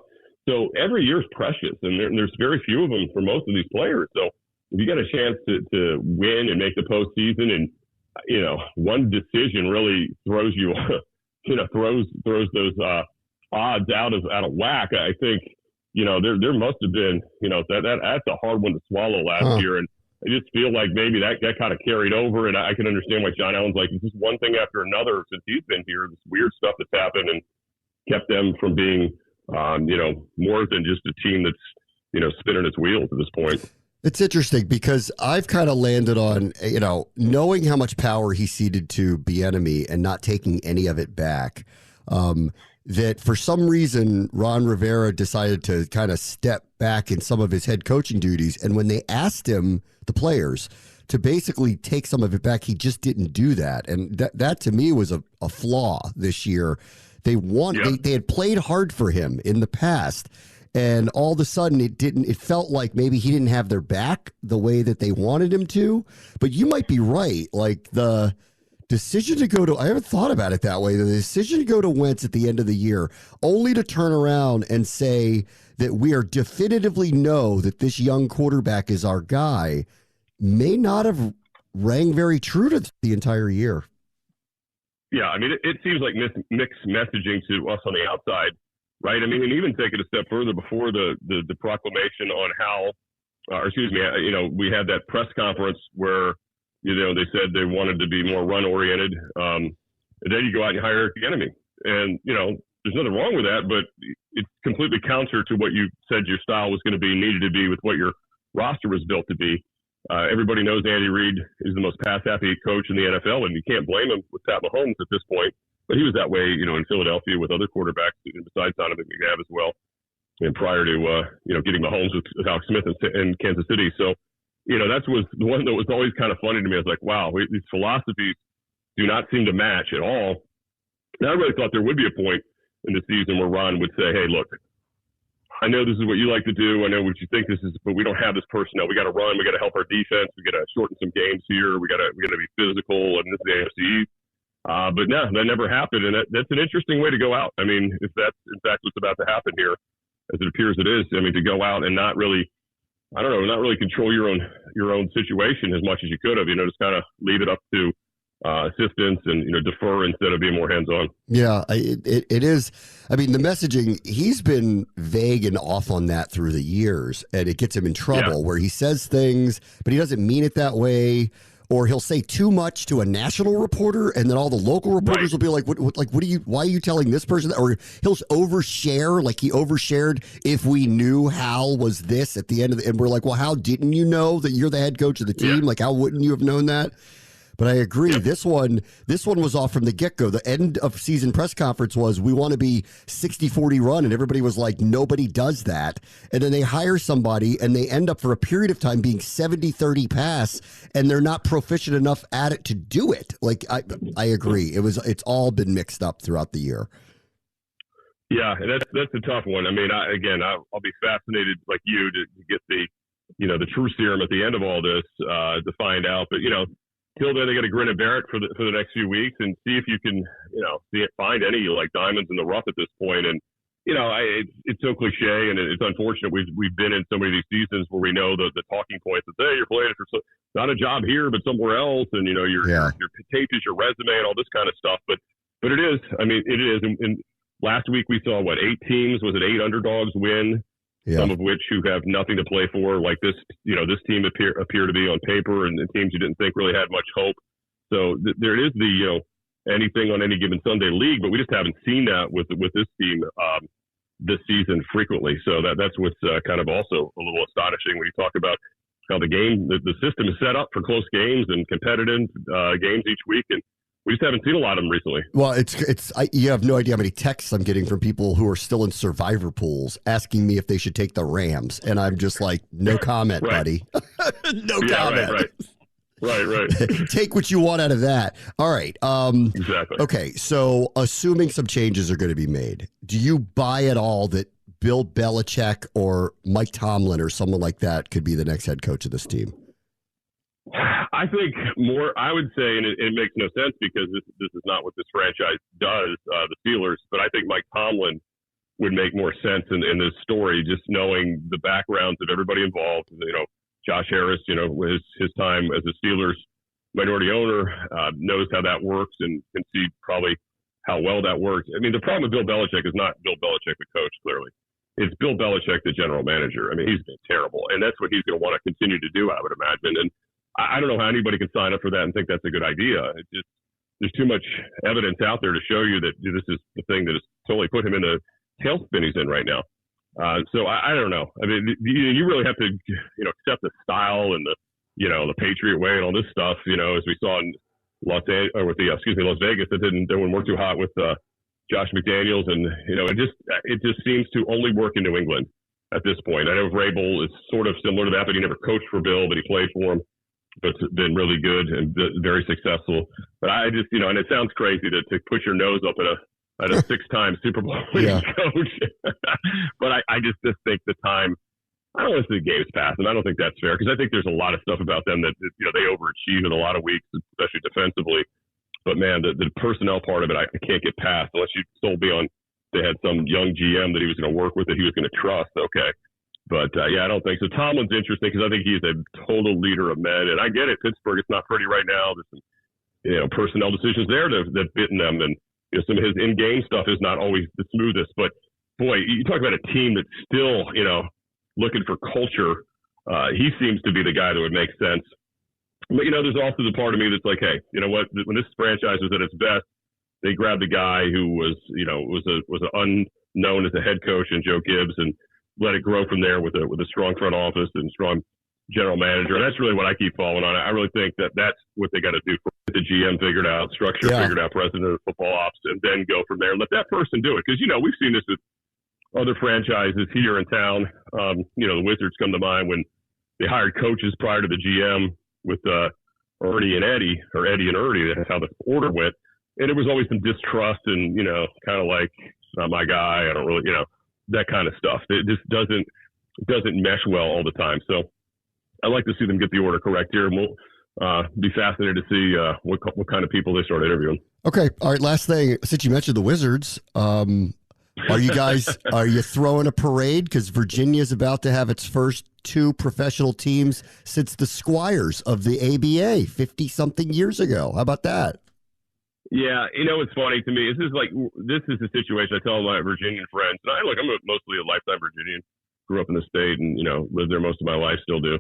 So every year is precious, and there's very few of them for most of these players. So if you get a chance to win and make the postseason, and one decision really throws you, throws those odds out of whack. I think there must have been that's a hard one to swallow last year, and I just feel like maybe that kind of carried over. And I can understand why John Allen's like, it's just one thing after another since he's been here. This weird stuff that's happened and kept them from being more than just a team that's spinning its wheels at this point. It's interesting because I've kind of landed on, knowing how much power he ceded to Bieniemy and not taking any of it back, that for some reason Ron Rivera decided to kind of step back in some of his head coaching duties. And when they asked him, the players, to basically take some of it back, he just didn't do that. And that to me was a flaw this year. They had played hard for him in the past. And all of a sudden, it felt like maybe he didn't have their back the way that they wanted him to. But you might be right. Like the decision to go to, I haven't thought about it that way. The decision to go to Wentz at the end of the year, only to turn around and say that we are definitively know that this young quarterback is our guy, may not have rang very true to the entire year. Yeah, I mean, it seems like mixed messaging to us on the outside. Right. I mean, and even take it a step further before the proclamation on how, we had that press conference where, they said they wanted to be more run oriented. And then you go out and hire Eric Bieniemy. And, there's nothing wrong with that, but it's completely counter to what you said your style was going to be, needed to be with what your roster was built to be. Everybody knows Andy Reid is the most pass happy coach in the NFL, and you can't blame him with Pat Mahomes at this point. But he was that way, in Philadelphia with other quarterbacks besides Donovan McNabb as well, and prior to getting Mahomes with Alex Smith in Kansas City. So, that was the one that was always kind of funny to me. I was like, wow, these philosophies do not seem to match at all. And I really thought there would be a point in the season where Ron would say, hey, look, I know this is what you like to do. I know what you think this is, but we don't have this personnel. We got to run. We got to help our defense. We got to shorten some games here. We got to be physical, and this is the AFC East. But no, that never happened, and that's an interesting way to go out. I mean, if that's in fact what's about to happen here, as it appears it is, I mean, to go out and not really control your own situation as much as you could have. Just kind of leave it up to assistants and defer instead of being more hands-on. Yeah, it is. I mean, the messaging, he's been vague and off on that through the years, and it gets him in trouble where he says things, but he doesn't mean it that way. Or he'll say too much to a national reporter, and then all the local reporters will be like, why are you telling this person that? Or he'll overshare, like he overshared if we knew Hal was this at the end of and we're like, well, how didn't you know that you're the head coach of the team? Like, how wouldn't you have known that? But I agree. Yep. This one was off from the get-go. The end of season press conference was, we want to be 60-40 run, and everybody was like, nobody does that. And then they hire somebody, and they end up for a period of time being 70-30 pass, and they're not proficient enough at it to do it. Like, I agree. It's all been mixed up throughout the year. Yeah, and that's a tough one. I mean, I'll be fascinated like you to get the true serum at the end of all this to find out. But till then they got to grin and bear it for the next few weeks and see if you can find any like diamonds in the rough at this point. And it's so cliche and it's unfortunate. We've been in so many of these seasons where we know the talking points that hey, you're playing for not a job here but somewhere else, and your tape is your resume and all this kind of stuff. But it is. I mean, it is. And last week we saw 8 teams? Was it 8 underdogs win? Yeah. Some of which who have nothing to play for, like this. This team appear to be on paper, and teams you didn't think really had much hope. So there is the anything on any given Sunday league, but we just haven't seen that with this team this season frequently. So that's what's kind of also a little astonishing when you talk about how the system is set up for close games and competitive games each week, and we just haven't seen a lot of them recently. Well, you have no idea how many texts I'm getting from people who are still in survivor pools asking me if they should take the Rams. And I'm just like, no comment, buddy. No comment. Right. Take what you want out of that. All right. Exactly. Okay. So assuming some changes are going to be made, do you buy at all that Bill Belichick or Mike Tomlin or someone like that could be the next head coach of this team? I think more, I would say, and it makes no sense because this is not what this franchise does, the Steelers, but I think Mike Tomlin would make more sense in this story, just knowing the backgrounds of everybody involved. Josh Harris, his time as a Steelers minority owner, knows how that works and can see probably how well that works. I mean, the problem with Bill Belichick is not Bill Belichick, the coach, clearly. It's Bill Belichick, the general manager. I mean, he's been terrible, and that's what he's going to want to continue to do, I would imagine. And I don't know how anybody can sign up for that and think that's a good idea. It's just, there's too much evidence out there to show you that this is the thing that has totally put him in the tailspin he's in right now. So I don't know. I mean, you really have to, accept the style and the Patriot way and all this stuff, as we saw in Las Vegas, that didn't work too hot with Josh McDaniels. And, it just seems to only work in New England at this point. I know Vrabel is sort of similar to that, but he never coached for Bill, but he played for him. But it's been really good and very successful. But I just, and it sounds crazy to push your nose up at a 6-time Super Bowl winning coach. But I just think the time, I don't want to say the game's past, and I don't think that's fair because I think there's a lot of stuff about them that, they overachieve in a lot of weeks, especially defensively. But man, the personnel part of it, I can't get past unless you sold me on they had some young GM that he was going to work with that he was going to trust. Okay. But, I don't think so. Tomlin's interesting because I think he's a total leader of men. And I get it. Pittsburgh, it's not pretty right now. There's some, personnel decisions there that have bitten them. And some of his in-game stuff is not always the smoothest. But, boy, you talk about a team that's still, looking for culture. He seems to be the guy that would make sense. But, there's also the part of me that's like, hey, you know what? When this franchise was at its best, they grabbed a guy who was unknown as a head coach in Joe Gibbs and let it grow from there with a strong front office and strong general manager. And that's really what I keep following on. I really think that's what they got to do. Get the GM figured out, structure figured out, president of football ops, and then go from there. Let that person do it. Because, we've seen this with other franchises here in town. The Wizards come to mind when they hired coaches prior to the GM with Ernie and Eddie, or Eddie and Ernie. That's how the order went. And there was always some distrust and, kind of like, it's not my guy. I don't really, that kind of stuff. It just doesn't mesh well all the time. So I'd like to see them get the order correct here, and we'll be fascinated to see what kind of people they start interviewing. Okay. All right. Last thing, since you mentioned the Wizards, are you throwing a parade? Because Virginia is about to have its first 2 professional teams since the Squires of the ABA 50-something years ago. How about that? Yeah, it's funny to me. This is the situation I tell my Virginian friends. And I'm mostly a lifetime Virginian. Grew up in the state and lived there most of my life. Still do.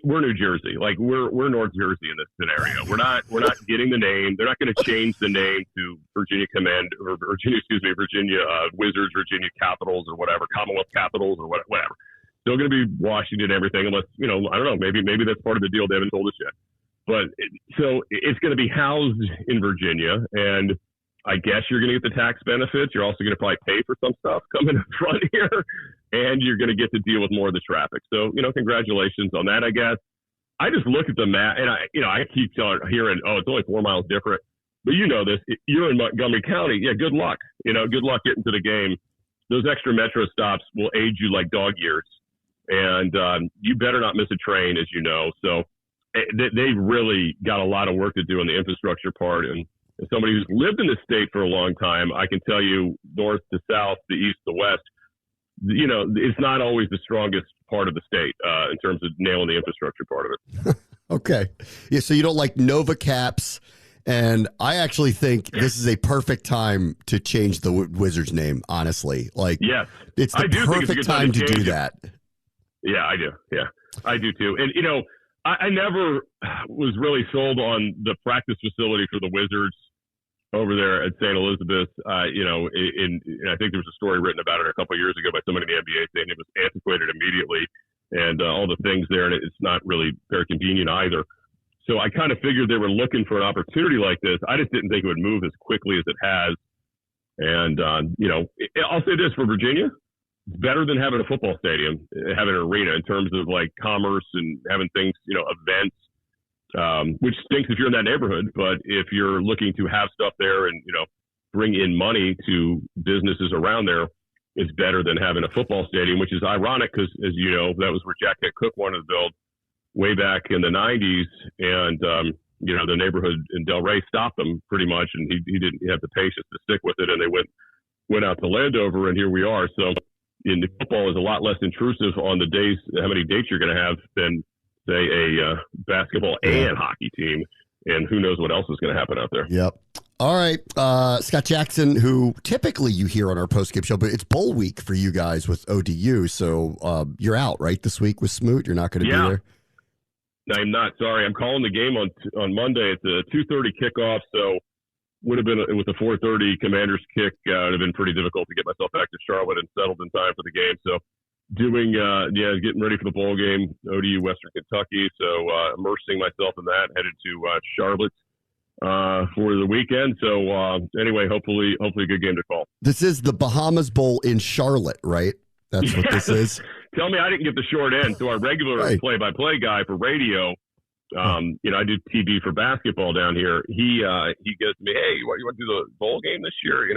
We're New Jersey. Like we're North Jersey in this scenario. We're not getting the name. They're not going to change the name to Virginia Virginia Wizards, Virginia Capitals, or whatever, Commonwealth Capitals, or whatever. Still going to be Washington, everything, unless I don't know. Maybe that's part of the deal. They haven't told us yet. But so it's going to be housed in Virginia, and I guess you're going to get the tax benefits. You're also going to probably pay for some stuff coming in front here, and you're going to get to deal with more of the traffic. So, congratulations on that, I guess. I just look at the map, and I keep hearing, it's only 4 miles different. But you know this. You're in Montgomery County. Yeah, good luck. Good luck getting to the game. Those extra metro stops will aid you like dog years. And you better not miss a train, as you know. So they've really got a lot of work to do on the infrastructure part. And as somebody who's lived in the state for a long time, I can tell you north to south, the east to west, it's not always the strongest part of the state in terms of nailing the infrastructure part of it. Okay. Yeah, so you don't like Nova Caps. And I actually think this is a perfect time to change the Wizards' name, honestly. Yes. It's the perfect time to do that. Yeah, I do. Yeah, I do too. And, I never was really sold on the practice facility for the Wizards over there at St. Elizabeth. I think there was a story written about it a couple of years ago by somebody in the NBA saying it was antiquated immediately and all the things there, and it's not really very convenient either. So I kind of figured they were looking for an opportunity like this. I just didn't think it would move as quickly as it has. And, I'll say this for Virginia. It's better than having a football stadium, having an arena in terms of like commerce and having things, events, which stinks if you're in that neighborhood. But if you're looking to have stuff there and, bring in money to businesses around there, it's better than having a football stadium, which is ironic because, as you know, that was where Jack Cook wanted to build way back in the 90s. And, the neighborhood in Delray stopped them pretty much. And he didn't have the patience to stick with it. And they went out to Landover, and here we are. So, in the football is a lot less intrusive on the days, how many dates you're going to have than, say, a basketball and hockey team. And who knows what else is going to happen out there. Yep. All right. Scott Jackson, who typically you hear on our post-game show, but it's bowl week for you guys with ODU. So you're out, right, this week with Smoot? You're not going to be there? I'm not. Sorry. I'm calling the game on Monday. It's a 2:30 kickoff, so would have been with the 4:30 Commanders kick. It would have been pretty difficult to get myself back to Charlotte and settled in time for the game. So getting ready for the bowl game, ODU Western Kentucky. So immersing myself in that, headed to Charlotte for the weekend. So anyway, hopefully a good game to call. This is the Bahamas Bowl in Charlotte, right? That's what this is. Tell me I didn't get the short end. So our regular play-by-play guy for radio, I do TV for basketball down here. He goes to me, hey, you want to do the bowl game this year?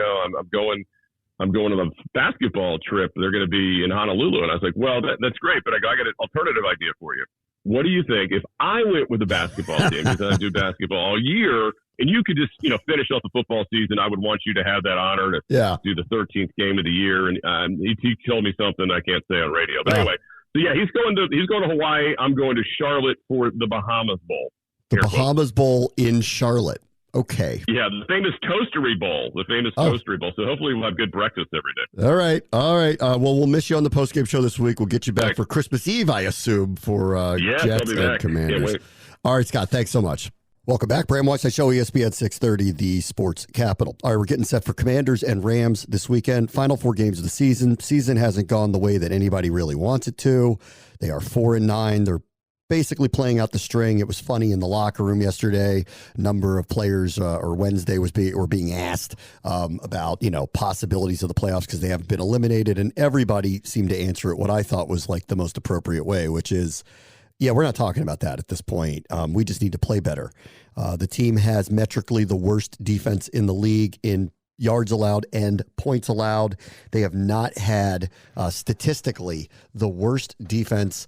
I'm going on a basketball trip. They're going to be in Honolulu. And I was like, well, that's great, but I got an alternative idea for you. What do you think if I went with the basketball team, because I do basketball all year, and you could just, finish off the football season? I would want you to have that honor to do the 13th game of the year. And he told me something I can't say on radio. But anyway, so yeah, he's going to Hawaii. I'm going to Charlotte for the Bahamas Bowl. The Bahamas Bowl in Charlotte. Okay. Yeah, the famous Toastery Bowl. Toastery Bowl. So hopefully we'll have good breakfast every day. All right. Well, we'll miss you on the postgame show this week. We'll get you back for Christmas Eve, I assume, for Jets and Commanders. All right, Scott, thanks so much. Welcome back. Bram Weinstein Show, ESPN 630, the sports capital. All right, we're getting set for Commanders and Rams this weekend. Final 4 games of the season. Season hasn't gone the way that anybody really wants it to. They are 4-9. They're basically playing out the string. It was funny in the locker room yesterday. A number of players, or Wednesday, were being asked about possibilities of the playoffs because they haven't been eliminated, and everybody seemed to answer it what I thought was like the most appropriate way, which is, yeah, we're not talking about that at this point. We just need to play better. The team has metrically the worst defense in the league in yards allowed and points allowed. They have not had statistically the worst defense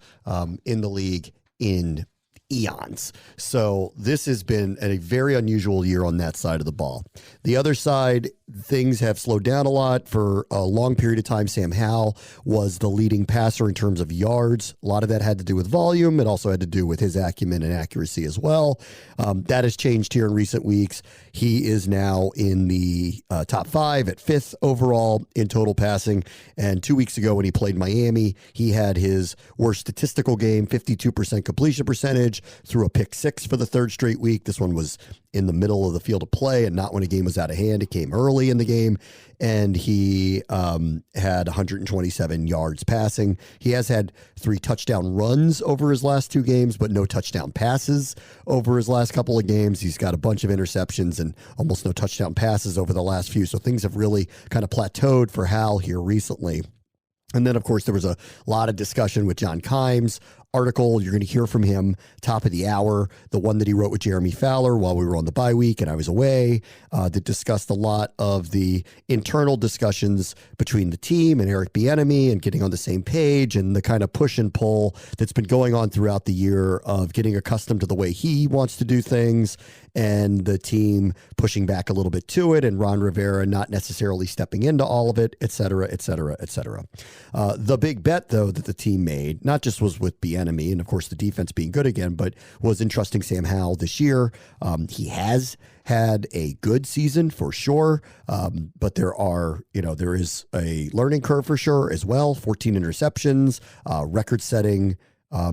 in the league in eons. So this has been a very unusual year on that side of the ball. The other side, things have slowed down a lot. For a long period of time, Sam Howell was the leading passer in terms of yards. A lot of that had to do with volume. It also had to do with his acumen and accuracy as well. That has changed here in recent weeks. He is now in the top 5 at 5th overall in total passing. And 2 weeks ago when he played Miami, he had his worst statistical game, 52% completion percentage, threw a pick 6 for the 3rd straight week. This one was in the middle of the field of play and not when a game was out of hand. It came early in the game, and he had 127 yards passing. He has had 3 touchdown runs over his last 2 games, but no touchdown passes over his last couple of games. He's got a bunch of interceptions and almost no touchdown passes over the last few. So things have really kind of plateaued for Hal here recently. And then, of course, there was a lot of discussion with John Keim's article. You're going to hear from him top of the hour, the one that he wrote with Jeremy Fowler while we were on the bye week and I was away, that discussed a lot of the internal discussions between the team and Eric Bieniemy and getting on the same page and the kind of push and pull that's been going on throughout the year of getting accustomed to the way he wants to do things and the team pushing back a little bit to it and Ron Rivera not necessarily stepping into all of it, et cetera, et cetera, et cetera. The big bet, though, that the team made, not just was with Bieniemy and, of course, the defense being good again, but was entrusting Sam Howell this year. He has had a good season for sure, but there is a learning curve for sure as well. 14 interceptions, record-setting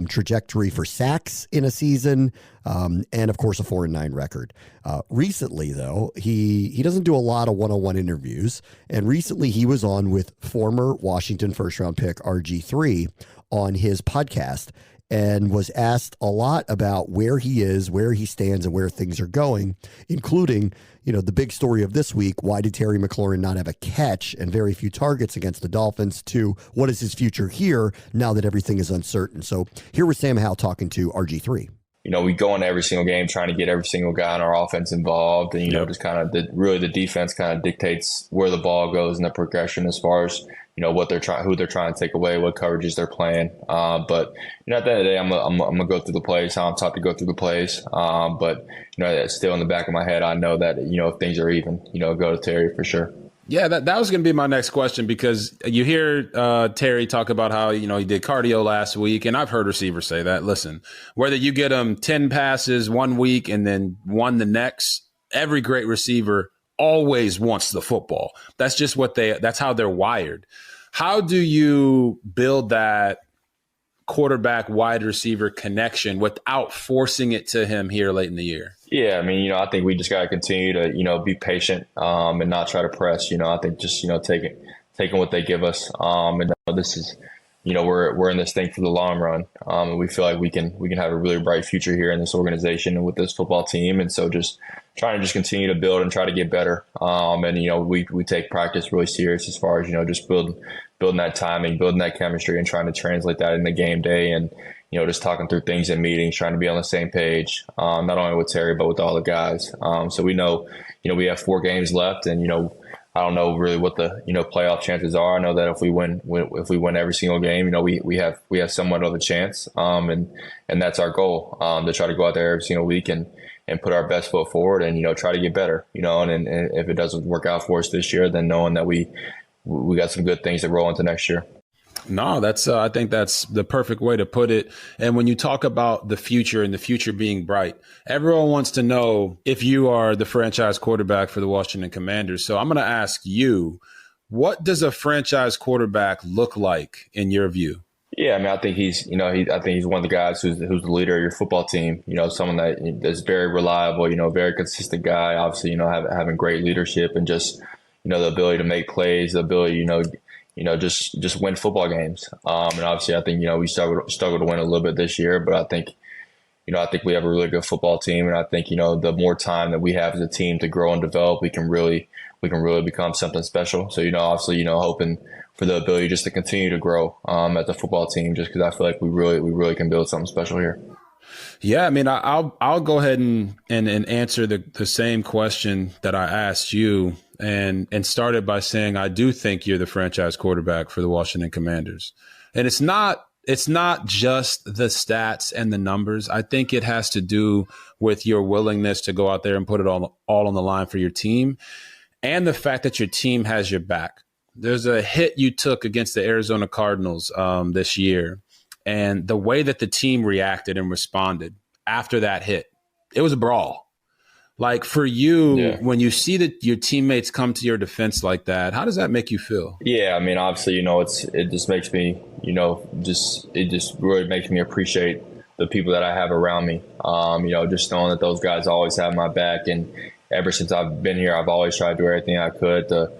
trajectory for sacks in a season, and of course a 4-9 record. Recently, though, he doesn't do a lot of one-on-one interviews, and recently he was on with former Washington first-round pick RG3 on his podcast and was asked a lot about where he is, where he stands, and where things are going, including, the big story of this week: why did Terry McLaurin not have a catch and very few targets against the Dolphins? To what is his future here now that everything is uncertain? So here was Sam Howell talking to RG3. We go into every single game trying to get every single guy on our offense involved, and just kind of the defense kind of dictates where the ball goes in the progression as far as what they're trying, who they're trying to take away, what coverages they're playing. But at the end of the day, I'm gonna go through the plays how I'm taught to go through the plays. But still in the back of my head, I know that if things are even, go to Terry for sure. Yeah, that was going to be my next question, because you hear Terry talk about how, he did cardio last week, and I've heard receivers say that. Listen, whether you get them 10 passes one week and then one the next, every great receiver always wants the football. That's just that's how they're wired. How do you build that quarterback wide receiver connection without forcing it to him here late in the year? Yeah, I think we just got to continue to, be patient and not try to press. I think just, taking what they give us. And this is, we're in this thing for the long run. And we feel like we can have a really bright future here in this organization and with this football team. And so just trying to just continue to build and try to get better. And, we take practice really serious as far as, just building that timing, building that chemistry, and trying to translate that in the game day. And, just talking through things in meetings, trying to be on the same page, not only with Terry, but with all the guys. So we know, we have 4 games left, and, I don't know really what the, playoff chances are. I know that if we win every single game, we have somewhat of a chance. And that's our goal, to try to go out there every single week and put our best foot forward and, try to get better, and if it doesn't work out for us this year, then knowing that we got some good things to roll into next year. No, that's I think that's the perfect way to put it. And when you talk about the future and the future being bright, everyone wants to know if you are the franchise quarterback for the Washington Commanders. So I'm going to ask you, what does a franchise quarterback look like in your view? Yeah, I think he's, I think he's one of the guys who's the leader of your football team. Someone that's very reliable, very consistent guy. Obviously, having great leadership and just, the ability to make plays, the ability, just win football games. And obviously, I think, we struggled to win a little bit this year, but I think we have a really good football team. And I think, the more time that we have as a team to grow and develop, we can really become something special. So, obviously, hoping for the ability just to continue to grow as a football team, just because I feel like we really can build something special here. Yeah, I'll go ahead and answer the same question that I asked you, and started by saying I do think you're the franchise quarterback for the Washington Commanders. And it's not just the stats and the numbers. I think it has to do with your willingness to go out there and put it all on the line for your team, and the fact that your team has your back. There's a hit you took against the Arizona Cardinals this year, and the way that the team reacted and responded after that hit, it was a brawl. Like for you, when you see that your teammates come to your defense like that, how does that make you feel? Yeah, obviously, it just makes me, it just really makes me appreciate the people that I have around me. Just knowing that those guys always have my back. And ever since I've been here, I've always tried to do everything I could to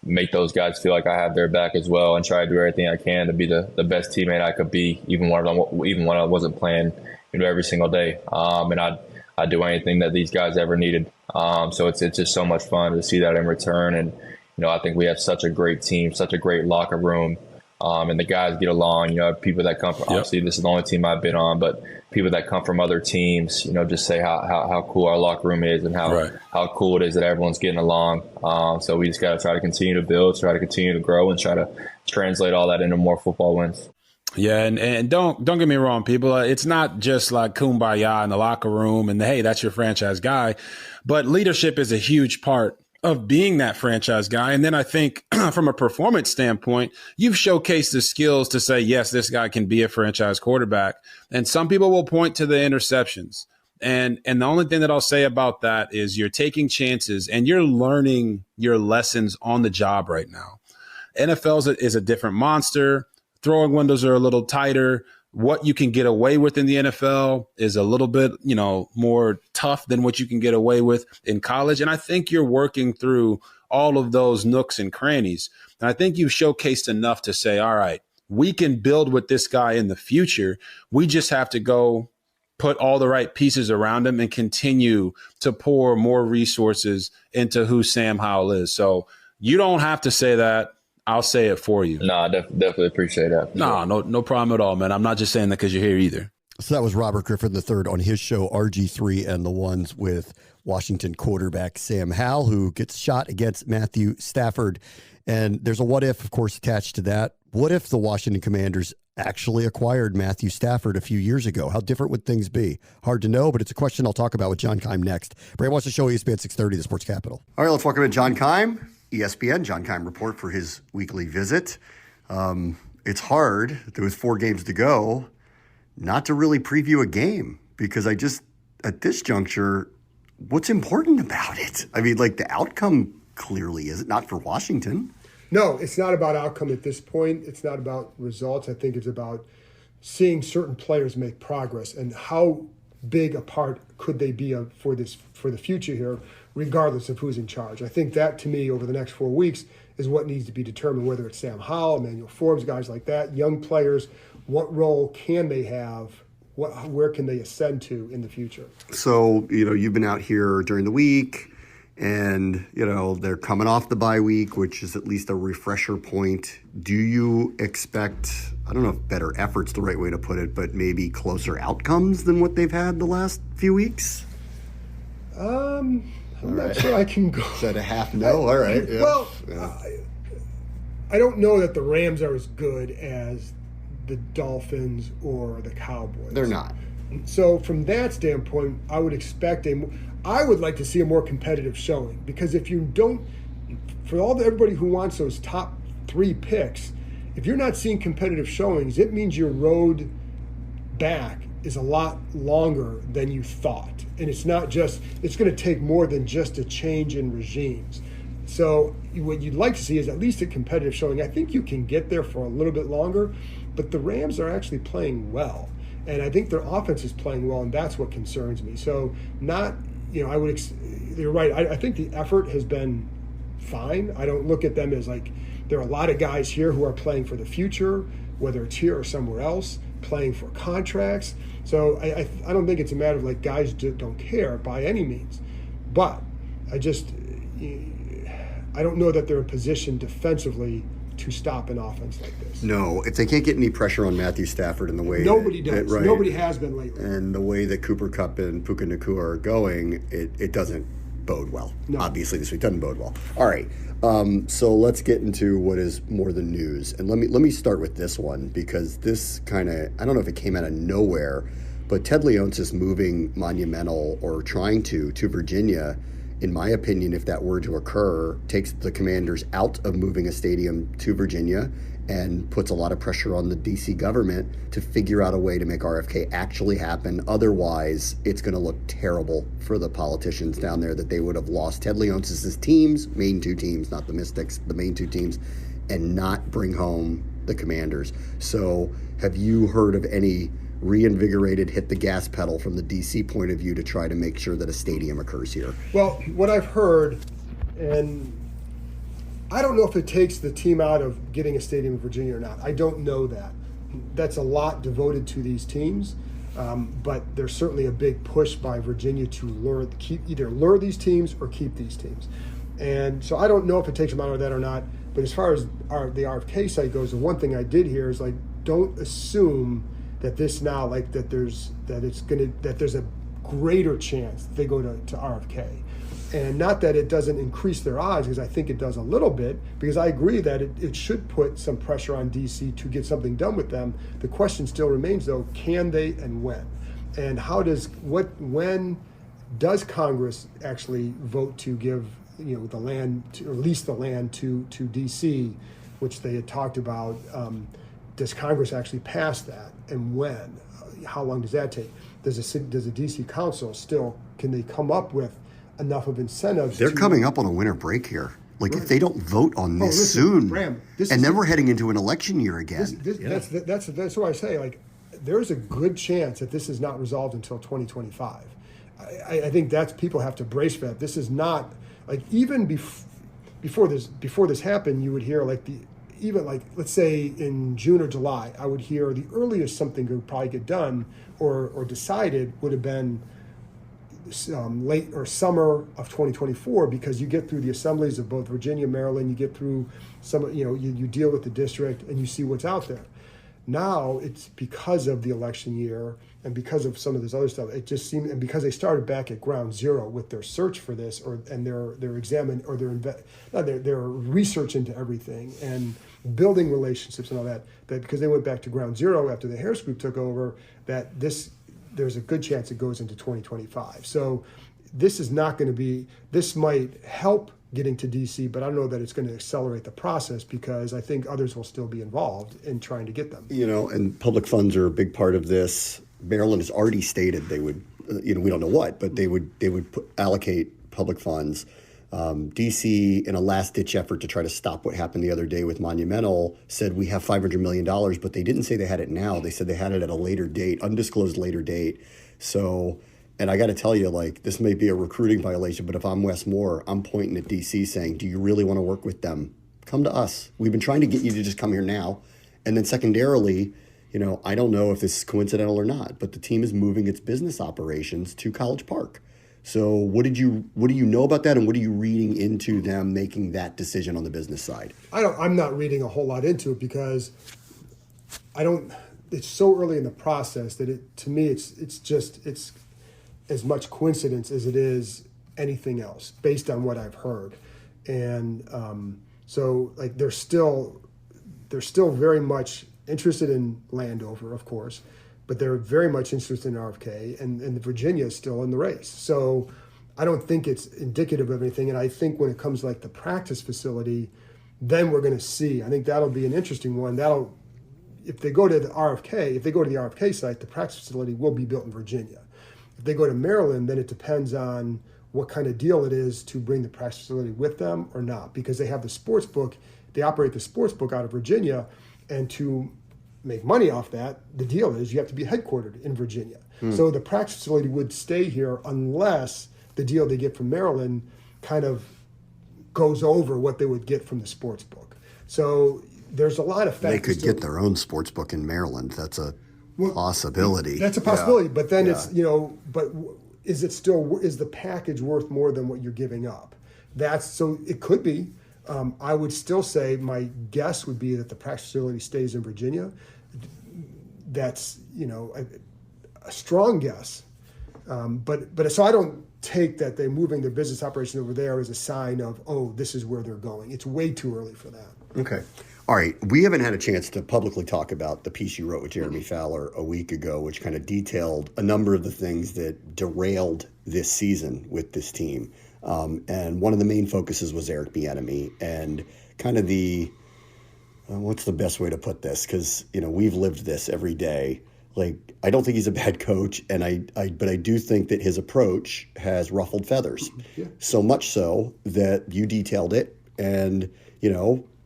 make those guys feel like I have their back as well, and try to do everything I can to be the best teammate I could be, even when I wasn't playing, every single day. And I'd do anything that these guys ever needed. So it's just so much fun to see that in return. And, I think we have such a great team, such a great locker room. and the guys get along. People that come from, obviously this is the only team I've been on, but people that come from other teams, just say how cool our locker room is and how cool it is that everyone's getting along. So we just got to try to continue to build, try to continue to grow, and try to translate all that into more football wins. Yeah, and don't get me wrong, people. It's not just like kumbaya in the locker room and hey, that's your franchise guy, but leadership is a huge part of being that franchise guy. And then I think from a performance standpoint, you've showcased the skills to say, yes, this guy can be a franchise quarterback. And some people will point to the interceptions. And the only thing that I'll say about that is you're taking chances and you're learning your lessons on the job right now. NFL is a different monster. Throwing windows are a little tighter. What you can get away with in the NFL is a little bit, more tough than what you can get away with in college. And I think you're working through all of those nooks and crannies. And I think you've showcased enough to say, all right, we can build with this guy in the future. We just have to go put all the right pieces around him and continue to pour more resources into who Sam Howell is. So you don't have to say that. I'll say it for you. No, I definitely appreciate that. No problem at all, man. I'm not just saying that because you're here either. So that was Robert Griffin III on his show RG3 and the Ones with Washington quarterback Sam Howell, who gets shot against Matthew Stafford. And there's a what if, of course, attached to that. What if the Washington Commanders actually acquired Matthew Stafford a few years ago? How different would things be? Hard to know, but it's a question I'll talk about with John Keim next. Bram wants to show ESPN 630, the Sports Capital. All right, let's welcome in John Keim. ESPN, John Keim report for his weekly visit. It's hard, with 4 games to go, not to really preview a game because at this juncture, what's important about it? I mean, the outcome clearly is it not for Washington. No, it's not about outcome at this point. It's not about results. I think it's about seeing certain players make progress and how big a part could they be for the future here, regardless of who's in charge. I think that, to me, over the next 4 weeks is what needs to be determined, whether it's Sam Howell, Emmanuel Forbes, guys like that, young players, what role can they have, where can they ascend to in the future? So, you've been out here during the week, and, they're coming off the bye week, which is at least a refresher point. Do you expect, I don't know if better effort's the right way to put it, but maybe closer outcomes than what they've had the last few weeks? I'm not sure I can go. Is that a half no? All right. Yeah. Well, I don't know that the Rams are as good as the Dolphins or the Cowboys. They're not. So from that standpoint, I would expect I would like to see a more competitive showing, because if you don't, for everybody who wants those top 3 picks, if you're not seeing competitive showings, it means your road back is a lot longer than you thought. And it's going to take more than just a change in regimes. So what you'd like to see is at least a competitive showing. I think you can get there for a little bit longer, but the Rams are actually playing well. And I think their offense is playing well, and that's what concerns me. So you're right. I think the effort has been fine. I don't look at them as there are a lot of guys here who are playing for the future, whether it's here or somewhere else, playing for contracts. So I don't think it's a matter of guys don't care by any means. But I don't know that they're in position defensively to stop an offense like this. No, if they can't get any pressure on Matthew Stafford in the way nobody does. Right, nobody has been lately. And the way that Cooper Kupp and Puka Nacua are going, it doesn't bode well. No. Obviously, this week doesn't bode well. All right, so let's get into what is more the news. And let me start with this one, because this I don't know if it came out of nowhere, but Ted Leonsis moving Monumental, or trying to Virginia, in my opinion, if that were to occur, takes the Commanders out of moving a stadium to Virginia and puts a lot of pressure on the D.C. government to figure out a way to make RFK actually happen. Otherwise, it's going to look terrible for the politicians down there that they would have lost Ted Leonsis' teams, main 2 teams, not the Mystics, the main 2 teams, and not bring home the Commanders. So have you heard of any reinvigorated hit the gas pedal from the DC point of view to try to make sure that a stadium occurs here? Well, what I've heard, and I don't know if it takes the team out of getting a stadium in Virginia or not. I don't know that. That's a lot devoted to these teams, but there's certainly a big push by Virginia to either lure these teams or keep these teams. And so I don't know if it takes them out of that or not. But as far as the RFK site goes, the one thing I did hear is like, don't assume that this now, like that there's a greater chance that they go to RFK. And not that it doesn't increase their odds, because I think it does a little bit, because I agree that it should put some pressure on DC to get something done with them. The question still remains, though, can they and when? And when does Congress actually vote to give the land, or lease the land to DC, which they had talked about? Does Congress actually pass that, and when? How long does that take? Does a DC council can they come up with enough of incentives? They're coming up on a winter break here. Like, right. If they don't vote on this soon, Bram, then we're heading into an election year again. That's what I say. Like, there's a good chance that this is not resolved until 2025. I think people have to brace for that. This is not like, even before this happened, you would hear let's say in June or July, I would hear the earliest something could probably get done or decided would have been late or summer of 2024, because you get through the assemblies of both Virginia, Maryland, you get through you deal with the district and you see what's out there. Now it's because of the election year and because of some of this other stuff, it just seemed, and because they started back at ground zero with their search for this, their research into everything and building relationships and all that because they went back to ground zero after the Harris Group took over, there's a good chance it goes into 2025. So this is not going to be, this might help getting to DC, but I don't know that it's going to accelerate the process, because I think others will still be involved in trying to get them. And public funds are a big part of this. Maryland has already stated they would, we don't know what, but they would allocate public funds. DC, in a last-ditch effort to try to stop what happened the other day with Monumental, said we have $500 million, but they didn't say they had it now. They said they had it at a later date, undisclosed later date. So, and I got to tell you, like, this may be a recruiting violation, but if I'm Wes Moore, I'm pointing at DC saying, do you really want to work with them? Come to us. We've been trying to get you to just come here now. And then secondarily, I don't know if this is coincidental or not, but the team is moving its business operations to College Park. So what do you know about that, and what are you reading into them making that decision on the business side? I'm not reading a whole lot into it, because it's so early in the process that to me it's as much coincidence as it is anything else, based on what I've heard. And so like they're still very much interested in Landover, of course, but they're very much interested in RFK, and Virginia is still in the race. So I don't think it's indicative of anything. And I think when it comes to like the practice facility, then we're going to see. I think that'll be an interesting one. If they go to the RFK site, the practice facility will be built in Virginia. If they go to Maryland, then it depends on what kind of deal it is to bring the practice facility with them or not, because they have the sports book. They operate the sports book out of Virginia, and to make money off that, the deal is you have to be headquartered in Virginia. So the practice facility would stay here unless the deal they get from Maryland kind of goes over what they would get from the sports book. So there's a lot of factors. They could get their own sports book in Maryland. That's a possibility. That's a possibility, but then it's, but is the package worth more than what you're giving up? So it could be. I would still say my guess would be that the practice facility stays in Virginia. That's a strong guess, but so I don't take that they're moving their business operation over there as a sign of, oh, this is where they're going. It's way too early for that. Okay. All right. We haven't had a chance to publicly talk about the piece you wrote with Jeremy Fowler a week ago, which kind of detailed a number of the things that derailed this season with this team. And one of the main focuses was Eric Bieniemy, and kind of what's the best way to put this? Because, we've lived this every day. Like, I don't think he's a bad coach, but I do think that his approach has ruffled feathers. Yeah. So much so that you detailed it, and,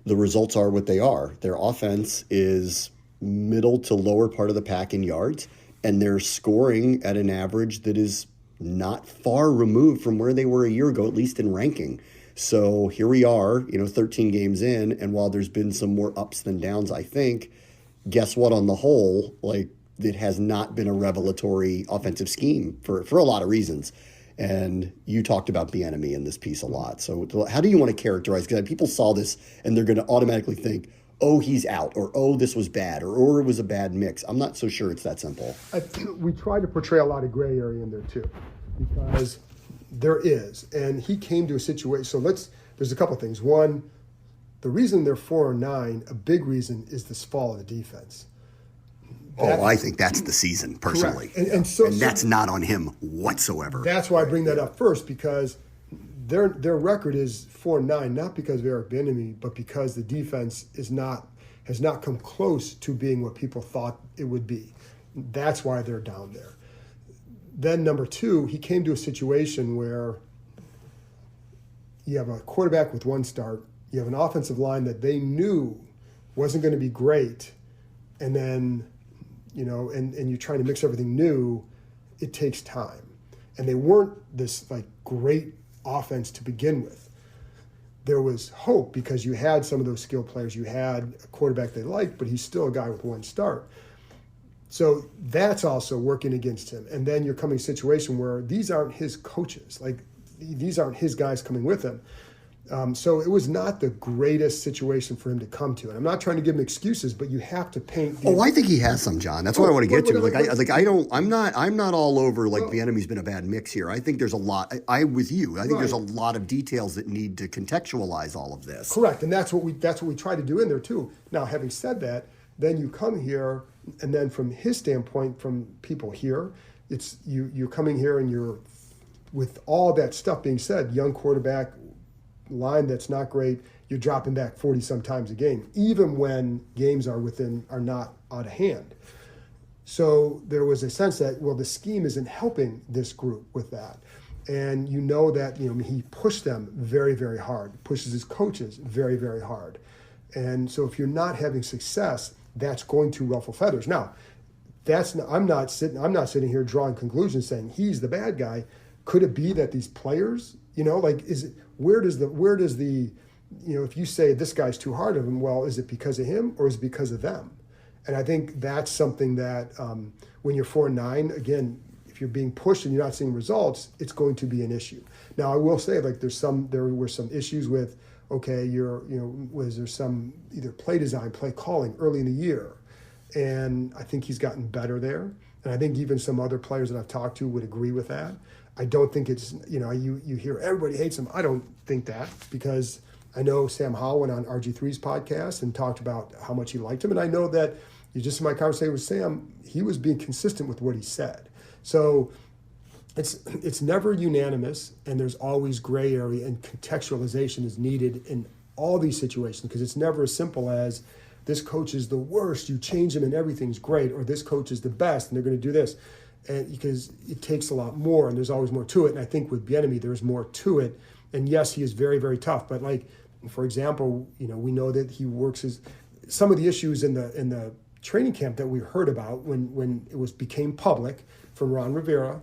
the results are what they are. Their offense is middle to lower part of the pack in yards, and they're scoring at an average that is not far removed from where they were a year ago, at least in ranking. So here we are, 13 games in, and while there's been some more ups than downs, I think, guess what, on the whole, like, it has not been a revelatory offensive scheme for a lot of reasons. And you talked about Bieniemy in this piece a lot. So how do you want to characterize? Because people saw this and they're going to automatically think, oh, he's out, or oh, this was bad, or it was a bad mix. I'm not so sure it's that simple. I think we try to portray a lot of gray area in there too, because there is. And he came to a situation. So there's a couple things. One, the reason they're 4-9, a big reason is this fall of the defense. I think that's the season, personally. And that's not on him whatsoever. That's why I bring that up first, because their record is 4-9, not because of Eric Bieniemy, but because the defense has not come close to being what people thought it would be. That's why they're down there. Then number two, he came to a situation where you have a quarterback with one start, you have an offensive line that they knew wasn't going to be great, and then, and you're trying to mix everything new, it takes time. And they weren't this great offense to begin with. There was hope because you had some of those skilled players. You had a quarterback they liked, but he's still a guy with one start. So that's also working against him. And then you're coming to a situation where these aren't his coaches. These aren't his guys coming with him. So it was not the greatest situation for him to come to. And I'm not trying to give him excuses, but you have to paint. I think he has some, John. That's what I want to get to. I'm not all over Bieniemy's been a bad mix here. I think there's a lot. I think there's a lot of details that need to contextualize all of this. Correct, and that's what we try to do in there too. Now, having said that, then you come here, and then from his standpoint, from people here, it's you're coming here and you're, with all that stuff being said, young quarterback, line that's not great, you're dropping back 40 some times a game, even when games are not out of hand. So there was a sense that, the scheme isn't helping this group with that. And that, he pushed them very, very hard, pushes his coaches very, very hard. And so if you're not having success, that's going to ruffle feathers. Now, I'm not sitting here drawing conclusions saying he's the bad guy. Could it be that these players, where does the if you say this guy's too hard of him, is it because of him or is it because of them? And I think that's something that when you're 4-9, again, if you're being pushed and you're not seeing results, it's going to be an issue. Now, I will say, there were some issues with, was there some either play design, play calling early in the year, and I think he's gotten better there. And I think even some other players that I've talked to would agree with that. I don't think it's, you hear everybody hates him. I don't think that, because I know Sam Howell went on RG3's podcast and talked about how much he liked him. And I know that just in my conversation with Sam, he was being consistent with what he said. So it's never unanimous, and there's always gray area, and contextualization is needed in all these situations, because it's never as simple as this coach is the worst, you change him and everything's great, or this coach is the best and they're going to do this. And because it takes a lot more, and there's always more to it. And I think with Bieniemy, there's more to it. And yes, he is very, very tough. But for example, we know that he works some of the issues in the training camp that we heard about when it became public from Ron Rivera.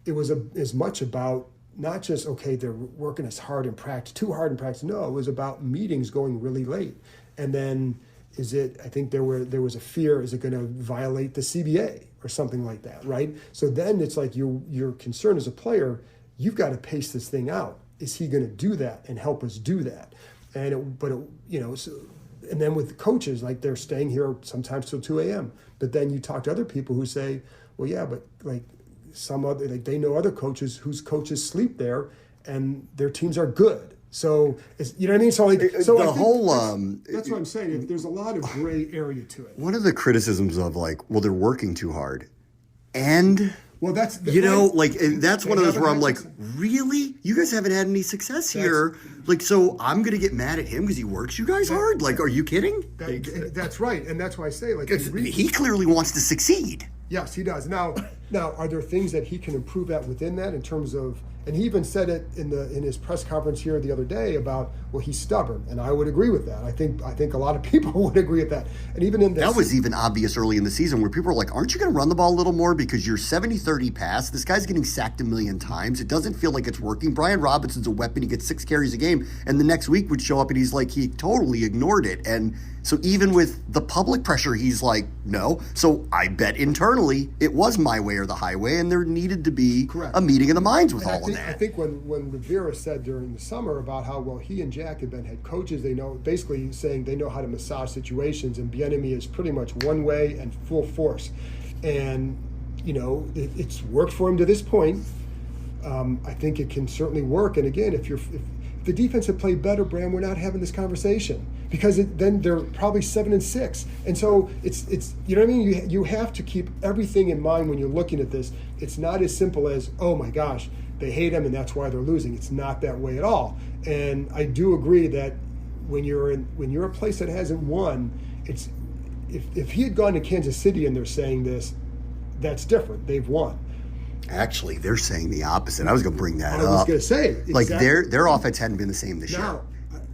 It was as much about not just, they're working as hard in practice, too hard in practice. No, it was about meetings going really late. And then I think there was a fear, is it going to violate the CBA or something like that, right? So then it's your concern as a player, you've got to pace this thing out. Is he going to do that and help us do that? And and then with coaches, they're staying here sometimes till 2 a.m. But then you talk to other people who say, well, yeah, but some other, they know other coaches whose coaches sleep there and their teams are good. So you know what I mean? So that's what I'm saying. There's a lot of gray area to it. One of the criticisms of they're working too hard, and that's that's one of those where I'm really, you guys haven't had any success here. So I'm gonna get mad at him because he works you guys hard. Are you kidding? That's right, and that's why I say he clearly wants to succeed. Yes, he does. Now, are there things that he can improve at within that in terms of? And he even said it in his press conference here the other day about, he's stubborn, and I would agree with that. I think a lot of people would agree with that. And even in this, that was even obvious early in the season where people were like, "Aren't you going to run the ball a little more because you're 70-30 pass? This guy's getting sacked a million times. It doesn't feel like it's working. Brian Robinson's a weapon. He gets 6 carries a game, and the next week would show up and he's he totally ignored it. And so even with the public pressure, he's like, no. So I bet internally it was my way or the highway, and there needed to be a meeting of the minds with all of that. I think when Rivera said during the summer about how well he and Jack had been head coaches, they know, basically saying they know how to massage situations, and Bieniemy is pretty much one way and full force. And, it's worked for him to this point. I think it can certainly work. And again, if the defense had played better, Bram, we're not having this conversation, because then they're probably 7-6. And so it's you know what I mean? You have to keep everything in mind when you're looking at this. It's not as simple as, oh my gosh, they hate him and that's why they're losing. It's not that way at all. And I do agree that when you're a place that hasn't won, it's if he had gone to Kansas City and they're saying this, that's different. They've won. Actually, they're saying the opposite. I was going to bring that up. I was going to say. Exactly. Like, their offense hadn't been the same this year.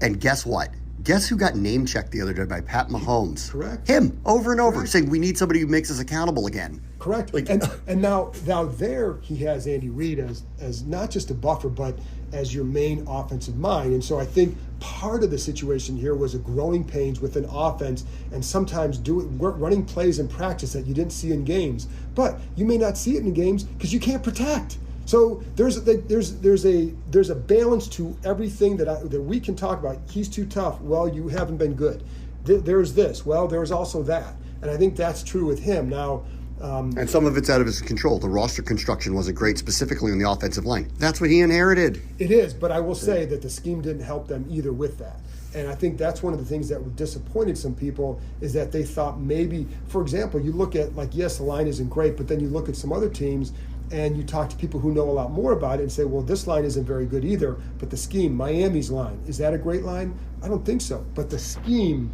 And guess what? Guess who got name-checked the other day by Pat Mahomes? Correct. Him, over and over, saying we need somebody who makes us accountable again. Correct. And now there he has Andy Reid as not just a buffer, but as your main offensive mind. And so I think part of the situation here was a growing pains with an offense, and sometimes running plays in practice that you didn't see in games. But you may not see it in games because you can't protect. So there's a balance to everything that we can talk about. He's too tough. Well, you haven't been good. There's this. Well, there's also that. And I think that's true with him. Now, and some of it's out of his control. The roster construction wasn't great, specifically on the offensive line. That's what he inherited. It is, but I will say that the scheme didn't help them either with that. And I think that's one of the things that disappointed some people, is that they thought maybe, for example, you look at, like, yes, the line isn't great, but then you look at some other teams and you talk to people who know a lot more about it and say, well, this line isn't very good either, but the scheme, Miami's line, is that a great line? I don't think so. But the scheme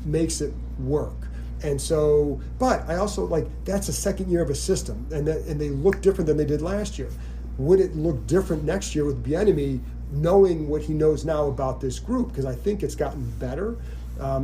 makes it work. And so, but I also, that's a second year of a system, and they look different than they did last year. Would it look different next year with Bieniemy, knowing what he knows now about this group? Because I think it's gotten better. I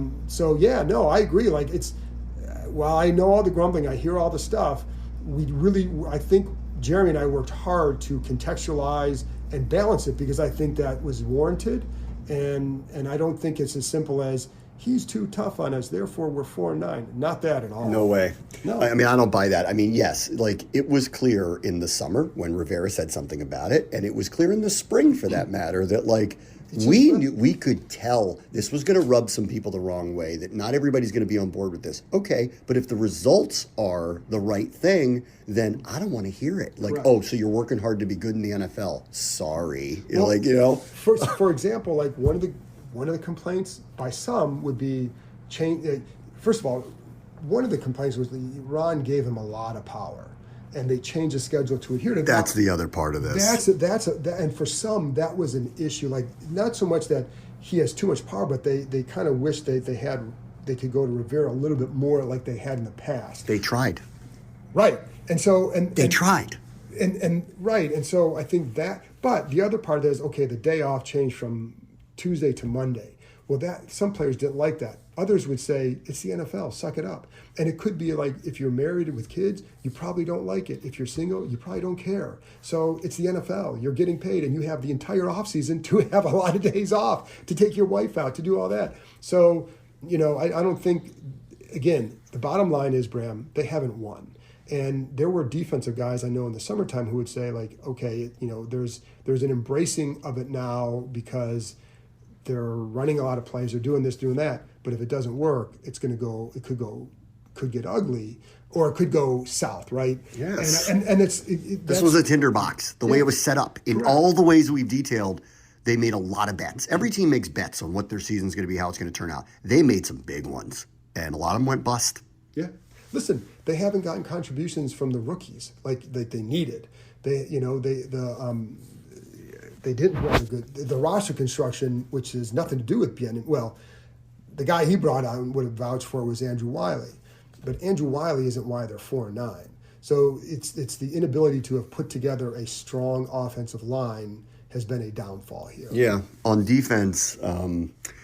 agree. While I know all the grumbling, I hear all the stuff, I think Jeremy and I worked hard to contextualize and balance it, because I think that was warranted. And I don't think it's as simple as, he's too tough on us, therefore we're 4-9. Not that at all. No way. No. I mean, I don't buy that. I mean, yes, it was clear in the summer when Rivera said something about it, and it was clear in the spring, for that matter, that we could tell this was going to rub some people the wrong way, that not everybody's going to be on board with this. Okay, but if the results are the right thing, then I don't want to hear it. Right. Oh, so you're working hard to be good in the NFL. Sorry. For example, one of the complaints by some would be change. First of all, one of the complaints was that Ron gave him a lot of power, and they changed the schedule to adhere to that. That's the other part of this. And for some, that was an issue. Not so much that he has too much power, but they kind of wish they could go to Rivera a little bit more like they had in the past. They tried. Right. And so they tried. And right. And so I think that. But the other part of that is, okay, the day off changed from Tuesday to Monday. Well, that some players didn't like that. Others would say, it's the NFL, suck it up. And it could be like, if you're married with kids, you probably don't like it. If you're single, you probably don't care. So it's the NFL. You're getting paid, and you have the entire offseason to have a lot of days off, to take your wife out, to do all that. So, I don't think, again, the bottom line is, Bram, they haven't won. And there were defensive guys I know in the summertime who would say, okay, there's an embracing of it now, because they're running a lot of plays, they're doing this, doing that. But if it doesn't work, it could get ugly, or it could go south, right? Yes. And this was a tinderbox. The way it was set up, in all the ways we've detailed, they made a lot of bets. Every team makes bets on what their season's going to be, how it's going to turn out. They made some big ones, and a lot of them went bust. Yeah. Listen, they haven't gotten contributions from the rookies like they needed. They didn't have the roster construction, which has nothing to do with Bieniemy. Well, the guy he brought on would have vouched for was Andrew Wiley, but Andrew Wiley isn't why they're 4-9. So it's the inability to have put together a strong offensive line has been a downfall here. Yeah, on defense,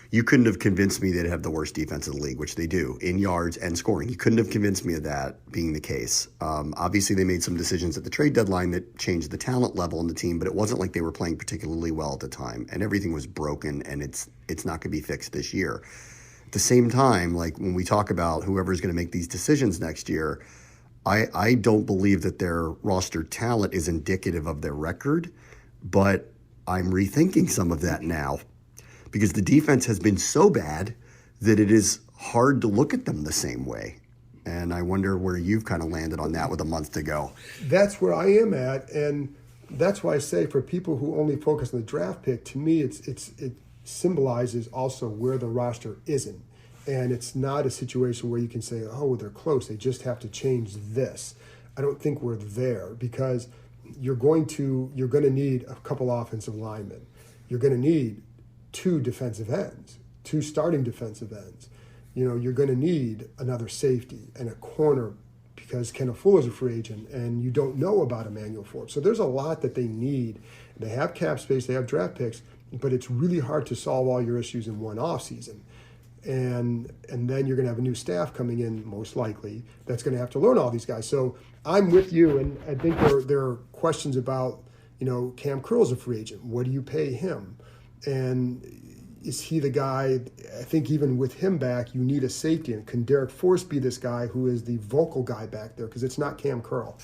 you couldn't have convinced me they'd have the worst defense in the league, which they do, in yards and scoring. You couldn't have convinced me of that being the case. Obviously, they made some decisions at the trade deadline that changed the talent level in the team, but it wasn't like they were playing particularly well at the time, and everything was broken, and it's not going to be fixed this year. At the same time, when we talk about whoever's going to make these decisions next year, I don't believe that their roster talent is indicative of their record, but I'm rethinking some of that now because the defense has been so bad that it is hard to look at them the same way. And I wonder where you've kind of landed on that with a month to go. That's where I am at, and that's why I say for people who only focus on the draft pick, to me it symbolizes also where the roster isn't. And it's not a situation where you can say, oh, they're close, they just have to change this. I don't think we're there because you're going to need a couple offensive linemen. You're going to need 2 defensive ends, 2 starting defensive ends. You're going to need another safety and a corner because Kenneth Fuller's a free agent and you don't know about Emmanuel Forbes. So there's a lot that they need. They have cap space, they have draft picks, but it's really hard to solve all your issues in one offseason. And then you're going to have a new staff coming in, most likely, that's going to have to learn all these guys. So I'm with you, and I think there are questions about, Cam Curl's a free agent. What do you pay him? And is he the guy? I think even with him back, you need a safety. And can Derek Force be this guy who is the vocal guy back there? Because it's not Cam Curl.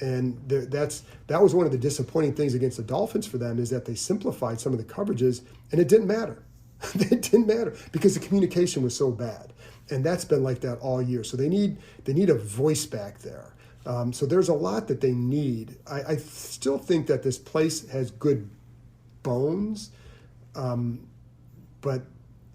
And that was one of the disappointing things against the Dolphins for them is that they simplified some of the coverages, and it didn't matter. It didn't matter because the communication was so bad. And that's been like that all year. So they need a voice back there. So there's a lot that they need. I still think that this place has good bones. But,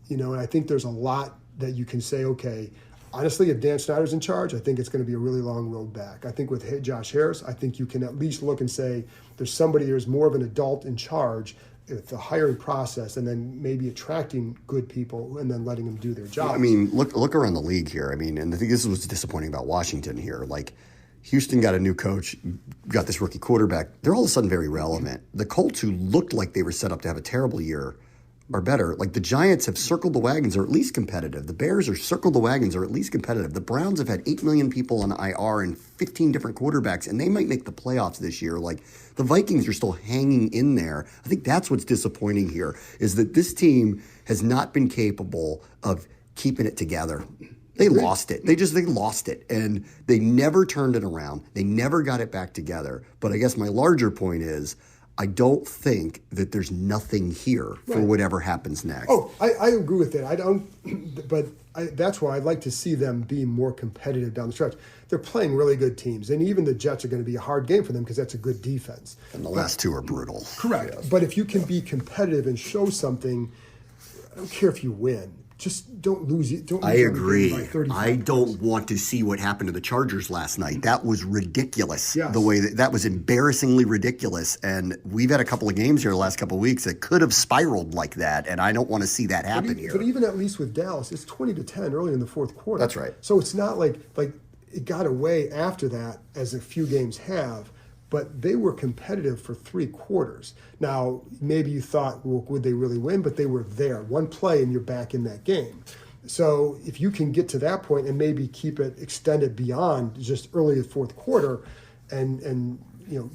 and I think there's a lot that you can say, okay, honestly, if Dan Snyder's in charge, I think it's going to be a really long road back. I think with Josh Harris, I think you can at least look and say there's more of an adult in charge with the hiring process and then maybe attracting good people and then letting them do their job. I mean, look around the league here. I mean, and I think this is what's disappointing about Washington here. Like, Houston got a new coach, got this rookie quarterback. They're all of a sudden very relevant. The Colts, who looked like they were set up to have a terrible year, are better. Like the Giants have circled the wagons, or at least competitive. The Bears are circled the wagons, or at least competitive. The Browns have had 8 million people on IR and 15 different quarterbacks, and they might make the playoffs this year. Like the Vikings are still hanging in there. I think that's what's disappointing here, is that this team has not been capable of keeping it together. They lost it. They lost it, and they never turned it around. They never got it back together. But I guess my larger point is, I don't think that there's nothing here for whatever happens next. Oh, I agree with that. I don't, but that's why I'd like to see them be more competitive down the stretch. They're playing really good teams, and even the Jets are going to be a hard game for them because that's a good defense. And the last 2 are brutal. Correct. Yeah. But if you can be competitive and show something, I don't care if you win. Just don't lose it. I agree. I don't want to see what happened to the Chargers last night. That was ridiculous. Yes. The way that was embarrassingly ridiculous. And we've had a couple of games here the last couple of weeks that could have spiraled like that. And I don't want to see that happen here. But even at least with Dallas, it's 20-10 early in the fourth quarter. That's right. So it's not like it got away after that, as a few games have. But they were competitive for 3 quarters. Now, maybe you thought, well, would they really win? But they were there. One play and you're back in that game. So if you can get to that point and maybe keep it extended beyond just early fourth quarter and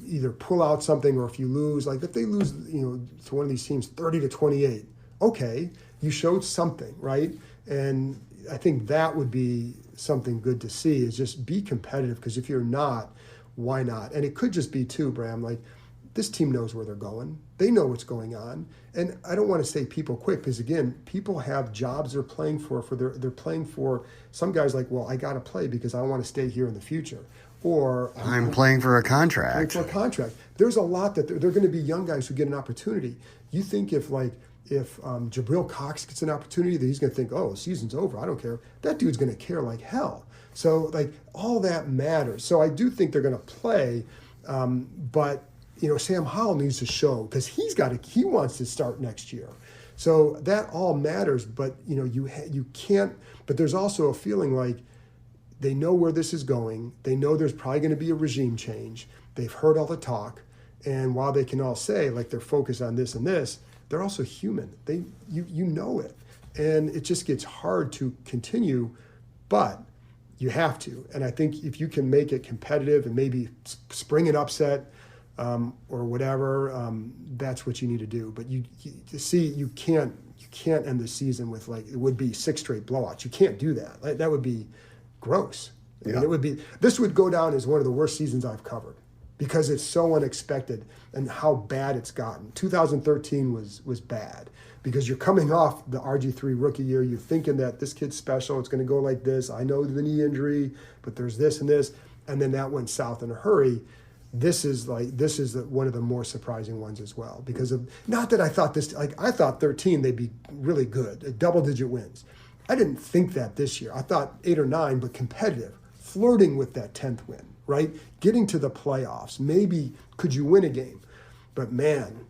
either pull out something, or if you lose, like if they lose, to one of these teams 30-28, okay, you showed something, right? And I think that would be something good to see, is just be competitive, because if you're not, why not? And it could just be too, Bram, like this team knows where they're going. They know what's going on. And I don't want to say people quit, because again, people have jobs they're playing for they're playing for. Some guys like, well, I got to play because I want to stay here in the future. Or I'm playing for a contract. Playing for a contract. There's a lot that they're going to be young guys who get an opportunity. You think if Jabril Cox gets an opportunity, that he's going to think, oh, the season's over, I don't care. That dude's going to care like hell. So, all that matters. So I do think they're going to play, but, Sam Howell needs to show, because he wants to start next year. So that all matters, but, you can't, but there's also a feeling like they know where this is going. They know there's probably going to be a regime change. They've heard all the talk. And while they can all say, they're focused on this and this, they're also human. You know it. And it just gets hard to continue, but you have to. And I think if you can make it competitive and maybe spring an upset or whatever, that's what you need to do. But you can't end the season with it would be 6 straight blowouts. You can't do that. That would be gross. I mean, this would go down as one of the worst seasons I've covered because it's so unexpected and how bad it's gotten. 2013 was bad because you're coming off the RG3 rookie year. You're thinking that this kid's special. It's going to go like this. I know the knee injury, but there's this and this. And then that went south in a hurry. This is one of the more surprising ones as well because of, not that I thought I thought 13 they'd be really good, double-digit wins. I didn't think that this year. I thought 8 or 9, but competitive, flirting with that 10th win, right? Getting to the playoffs. Maybe could you win a game? But man,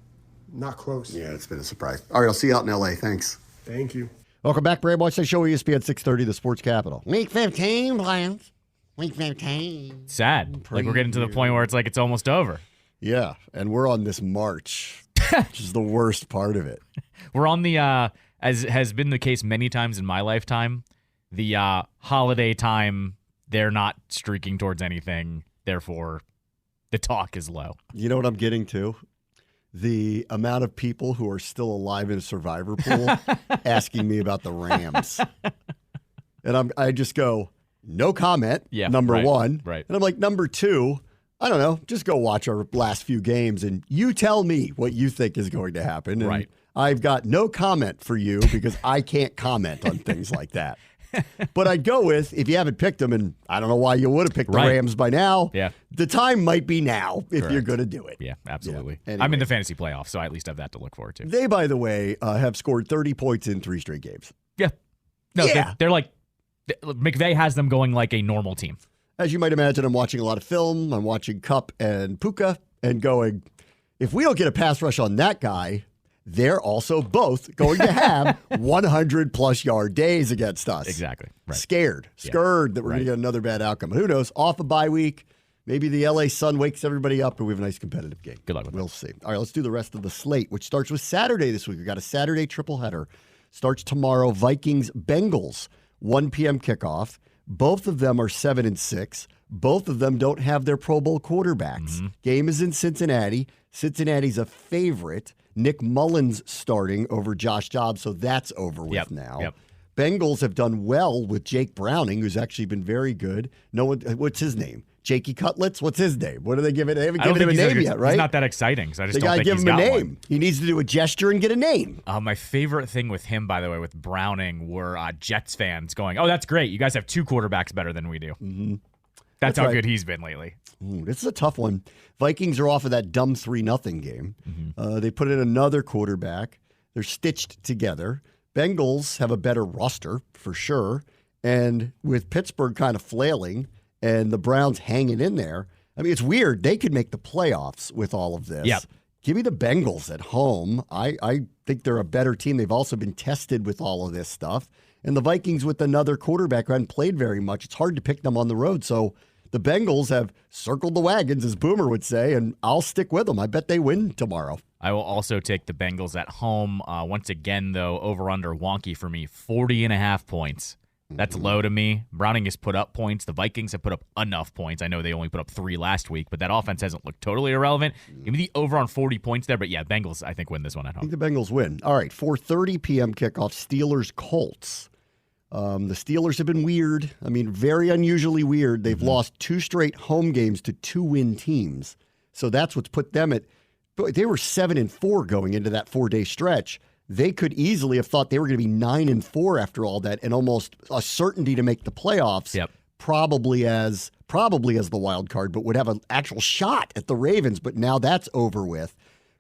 not close. Yeah, it's been a surprise. All right, I'll see you out in L.A. Thanks. Thank you. Welcome back, Bram Weinstein Show, ESPN 630, the Sports Capital. Week 15 plans. Week 15. Sad. Like we're getting to the point where it's like it's almost over. Yeah, and we're on this march, which is the worst part of it. We're on the, as has been the case many times in my lifetime, the holiday time, they're not streaking towards anything. Therefore, the talk is low. You know what I'm getting to? The amount of people who are still alive in a survivor pool asking me about the Rams. And I just go, no comment, number one. Right. And I'm like, number two, I don't know, just go watch our last few games and you tell me what you think is going to happen. And right. I've got no comment for you because I can't comment on things like that. But I'd go with, if you haven't picked them, and I don't know why you would have picked the Rams by now, the time might be now if you're going to do it. Yeah, absolutely. Yeah. Anyway, I'm in the fantasy playoffs, so I at least have that to look forward to. They, by the way, have scored 30 points in 3 straight games. Yeah. No, they're like, McVay has them going like a normal team. As you might imagine, I'm watching a lot of film. I'm watching Kupp and Puka and going, if we don't get a pass rush on that guy, they're also both going to have 100-plus yard days against us. Exactly. Right. Scared that we're going to get another bad outcome. But who knows? Off a bye week. Maybe the L.A. sun wakes everybody up and we have a nice competitive game. Good luck with We'll see. All right, let's do the rest of the slate, which starts with Saturday this week. We've got a Saturday triple header. Starts tomorrow, Vikings-Bengals, 1 p.m. kickoff. Both of them are 7-6. Both of them don't have their Pro Bowl quarterbacks. Mm-hmm. Game is in Cincinnati. Cincinnati's a favorite. Nick Mullins starting over Josh Dobbs, so that's over with now. Yep. Bengals have done well with Jake Browning, who's actually been very good. No one, what's his name? Jakey Cutlets? What's his name? What do they give it? They haven't given him a name yet, right? He's not that exciting, so I just they don't think give he's him a got name. one. He needs to do a gesture and get a name. My favorite thing with him, by the way, with Browning, were Jets fans going, "Oh, that's great! You guys have 2 quarterbacks better than we do." Mm-hmm. That's how good he's been lately. This is a tough one. Vikings are off of that dumb 3-0 game. Mm-hmm. They put in another quarterback. They're stitched together. Bengals have a better roster for sure, and with Pittsburgh kind of flailing and the Browns hanging in there. I mean, it's weird. They could make the playoffs with all of this. Yep. Give me the Bengals at home. I think they're a better team. They've also been tested with all of this stuff. And the Vikings with another quarterback who hadn't played very much, it's hard to pick them on the road. So the Bengals have circled the wagons, as Boomer would say, and I'll stick with them. I bet they win tomorrow. I will also take the Bengals at home. Once again, though, over-under wonky for me, 40.5 points. That's low to me. Browning has put up points. The Vikings have put up enough points. I know they only put up 3 last week, but that offense hasn't looked totally irrelevant. Give me the over on 40 points there. But yeah, Bengals, I think, win this one at I home. think the Bengals win. All right, 4:30 p.m. kickoff, Steelers-Colts. The Steelers have been weird. I mean, very unusually weird. They've lost 2 straight home games to 2-win teams. So that's what's put them at – they were 7-4 going into that 4-day stretch. They could easily have thought they were going to be 9-4 after all that and almost a certainty to make the playoffs, probably as the wild card, but would have an actual shot at the Ravens. But now that's over with.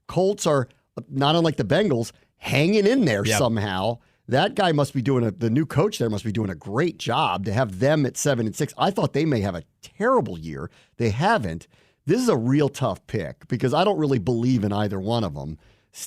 Colts are, not unlike the Bengals, hanging in there somehow. That guy must be the new coach there must be doing a great job to have them at 7-6. I thought they may have a terrible year. They haven't. This is a real tough pick because I don't really believe in either one of them.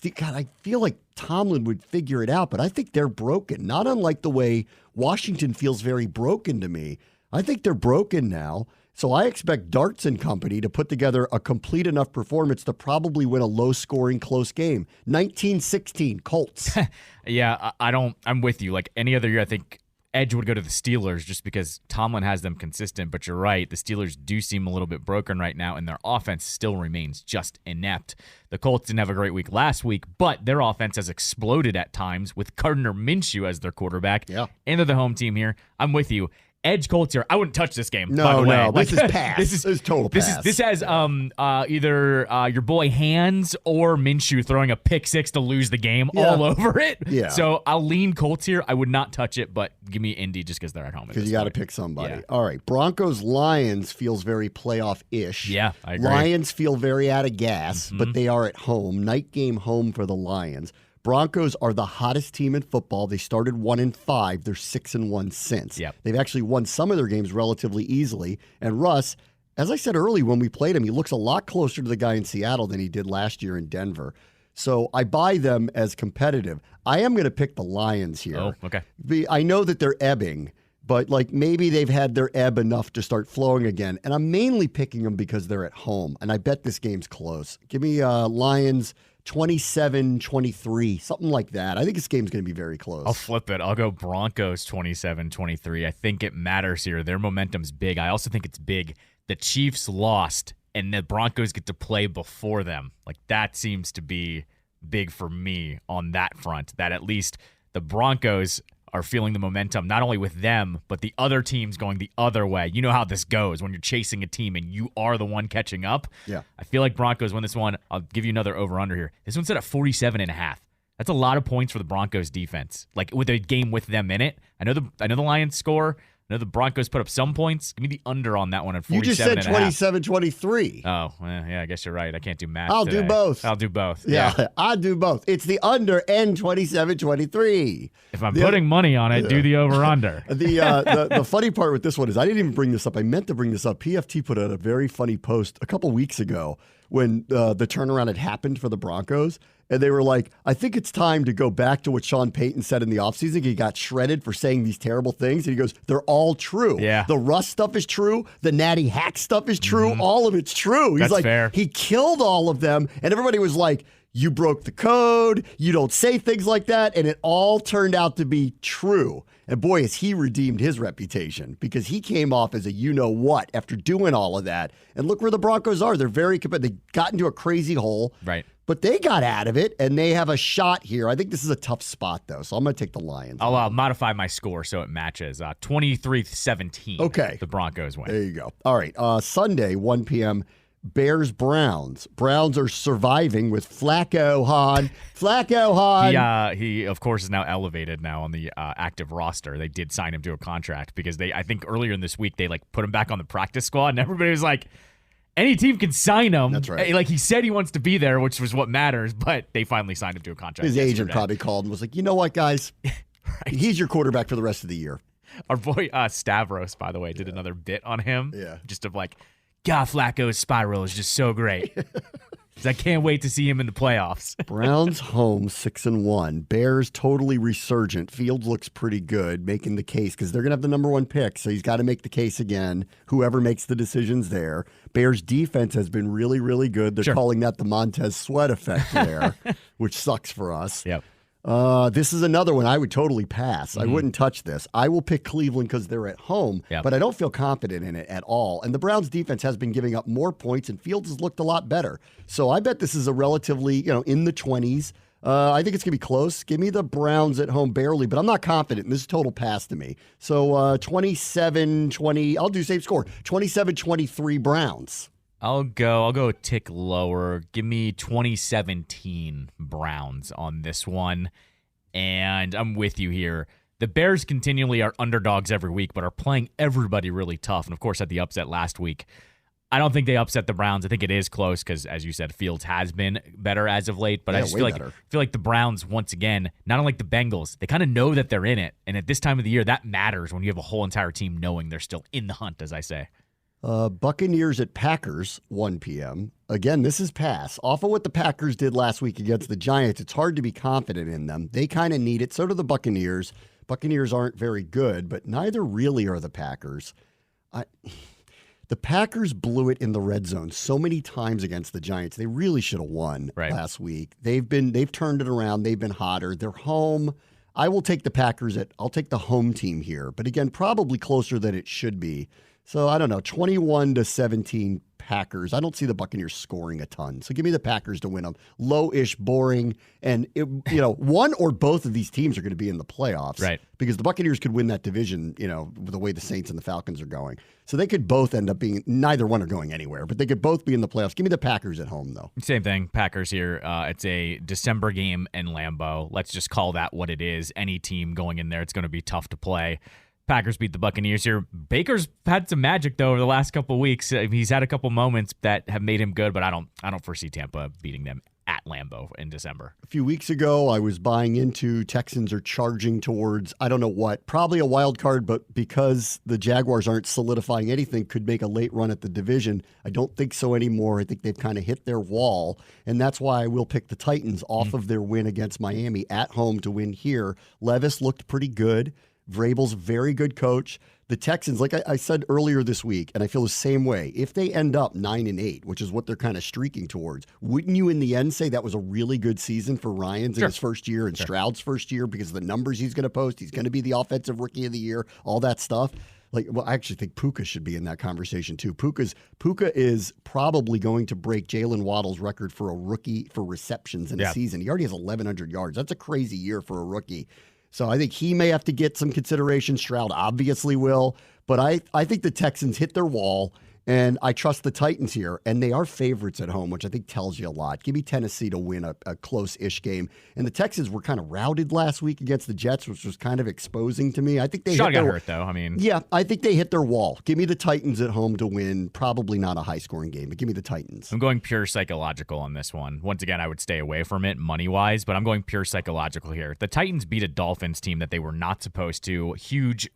God, I feel like Tomlin would figure it out, but I think they're broken. Not unlike the way Washington feels very broken to me. I think they're broken now. So I expect Darts and company to put together a complete enough performance to probably win a low-scoring, close game. 19-16, Colts. Yeah, I'm with you. Like any other year, I think edge would go to the Steelers just because Tomlin has them consistent. But you're right, the Steelers do seem a little bit broken right now, and their offense still remains just inept. The Colts didn't have a great week last week, but their offense has exploded at times with Gardner Minshew as their quarterback. Yeah. And they're the home team here. I'm with you. edge Colts here. I wouldn't touch this game. No, by the way. no, Like, this is pass. This is total pass. This has either your boy Hands or Minshew throwing a pick six to lose the game all over it. Yeah. So I'll lean Colts here. I would not touch it, but give me Indy just because they're at home. Because you got to pick somebody. Yeah. All right, Broncos-Lions feels very playoff-ish. Yeah, I agree. Lions feel very out of gas, but they are at home. Night game home for the Lions. Broncos are the hottest team in football. They started 1-5. They're 6-1 since. Yep. They've actually won some of their games relatively easily. And Russ, as I said early when we played him, he looks a lot closer to the guy in Seattle than he did last year in Denver. So I buy them as competitive. I am going to pick the Lions here. Oh, okay. I know that they're ebbing, but like maybe they've had their ebb enough to start flowing again. And I'm mainly picking them because they're at home. And I bet this game's close. Give me Lions 27-23, something like that. I think this game's going to be very close. I'll flip it. I'll go Broncos 27-23. I think it matters here. Their momentum's big. I also think it's big. The Chiefs lost, and the Broncos get to play before them. Like, that seems to be big for me on that front, that at least the Broncos are feeling the momentum, not only with them, but the other teams going the other way. You know how this goes when you're chasing a team and you are the one catching up. Yeah. I feel like Broncos win this one. I'll give you another over-under here. This one's set at 47.5. That's a lot of points for the Broncos defense. Like, with a game with them in it. I know the Lions score. I know the Broncos put up some points. Give me the under on that one at 47.5. You just said 27-23. Oh, well, yeah, I guess you're right. I can't do math I'll today. do both. I'll do both. Yeah, I'll do both. It's the under and 27-23. If I'm putting money on it, do the over-under. The funny part with this one is I didn't even bring this up. I meant to bring this up. PFT put out a very funny post a couple weeks ago when the turnaround had happened for the Broncos. And they were like, I think it's time to go back to what Sean Payton said in the offseason. He got shredded for saying these terrible things. And he goes, they're all true. Yeah. The Russ stuff is true. The Natty Hack stuff is true. All of it's true. He's That's like, fair. He killed all of them. And everybody was like, you broke the code. You don't say things like that. And it all turned out to be true. And boy, has he redeemed his reputation because he came off as a you-know-what after doing all of that. And look where the Broncos are. They're very competitive. They got into a crazy hole. Right. But they got out of it, and they have a shot here. I think this is a tough spot, though, so I'm going to take the Lions. I'll modify my score so it matches. 23-17. Okay. The Broncos win. There you go. All right. Sunday, 1 p.m., Bears-Browns. Browns are surviving with Flacco Han. He, of course, is now elevated now on the active roster. They did sign him to a contract because I think earlier in this week, they put him back on the practice squad, and everybody was like, any team can sign him. That's right. Like, he said he wants to be there, which was what matters, but they finally signed him to a contract. His agent probably called and was like, you know what, guys? Right. He's your quarterback for the rest of the year. Our boy Stavros, by the way, did another bit on him. Yeah. Just of like, God, Flacco's spiral is just so great. I can't wait to see him in the playoffs. Browns home 6-1. Bears totally resurgent. Fields looks pretty good, making the case because they're going to have the number one pick. So he's got to make the case again. Whoever makes the decisions there. Bears defense has been really, really good. They're calling that the Montez Sweat effect there, which sucks for us. Yep. This is another one I would totally pass. I wouldn't touch this. I will pick Cleveland because they're at home, but I don't feel confident in it at all. And the Browns defense has been giving up more points, and Fields has looked a lot better. So I bet this is a relatively, in the 20s. I think it's going to be close. Give me the Browns at home barely, but I'm not confident. This is total pass to me. So 27-20, I'll do same score. 27-23 Browns. I'll go a tick lower. Give me 2017 Browns on this one. And I'm with you here. The Bears continually are underdogs every week, but are playing everybody really tough. And, of course, had the upset last week. I don't think they upset the Browns. I think it is close because, as you said, Fields has been better as of late. But I just feel like the Browns, once again, not unlike the Bengals, they kind of know that they're in it. And at this time of the year, that matters when you have a whole entire team knowing they're still in the hunt, as I say. Buccaneers at Packers, 1 p.m. Again, this is pass. Off of what the Packers did last week against the Giants, it's hard to be confident in them. They kind of need it. So do the Buccaneers. Buccaneers aren't very good, but neither really are the Packers. The Packers blew it in the red zone so many times against the Giants. They really should have won last week. They've turned it around. They've been hotter. They're home. I will take the Packers I'll take the home team here, but again, probably closer than it should be. So I don't know, 21-17 Packers. I don't see the Buccaneers scoring a ton. So give me the Packers to win them. Low-ish, boring, and one or both of these teams are going to be in the playoffs. Right. Because the Buccaneers could win that division, the way the Saints and the Falcons are going. So they could both end up being, neither one are going anywhere, but they could both be in the playoffs. Give me the Packers at home, though. Same thing, Packers here. It's a December game in Lambeau. Let's just call that what it is. Any team going in there, it's going to be tough to play. Packers beat the Buccaneers here. Baker's had some magic though over the last couple of weeks. He's had a couple moments that have made him good, but I don't foresee Tampa beating them at Lambeau in December. A few weeks ago, I was buying into Texans are charging towards, I don't know what, probably a wild card, but because the Jaguars aren't solidifying anything, could make a late run at the division. I don't think so anymore. I think they've kind of hit their wall, and that's why I will pick the Titans off of their win against Miami at home to win here. Levis looked pretty good. Vrabel's a very good coach. The Texans, like I said earlier this week, and I feel the same way, if they end up 9-8, which is what they're kind of streaking towards, wouldn't you in the end say that was a really good season for Ryans in his first year and Stroud's first year because of the numbers he's going to post? He's going to be the offensive rookie of the year, all that stuff. I actually think Puka should be in that conversation too. Puka is probably going to break Jalen Waddle's record for a rookie for receptions in a season. He already has 1,100 yards. That's a crazy year for a rookie. So I think he may have to get some consideration. Stroud obviously will. But I think the Texans hit their wall, and I trust the Titans here. And they are favorites at home, which I think tells you a lot. Give me Tennessee to win a close-ish game. And the Texans were kind of routed last week against the Jets, which was kind of exposing to me. I think they Shaw got hurt, though. Yeah, I think they hit their wall. Give me the Titans at home to win. Probably not a high-scoring game, but give me the Titans. I'm going pure psychological on this one. Once again, I would stay away from it money-wise, but I'm going pure psychological here. The Titans beat a Dolphins team that they were not supposed to. Huge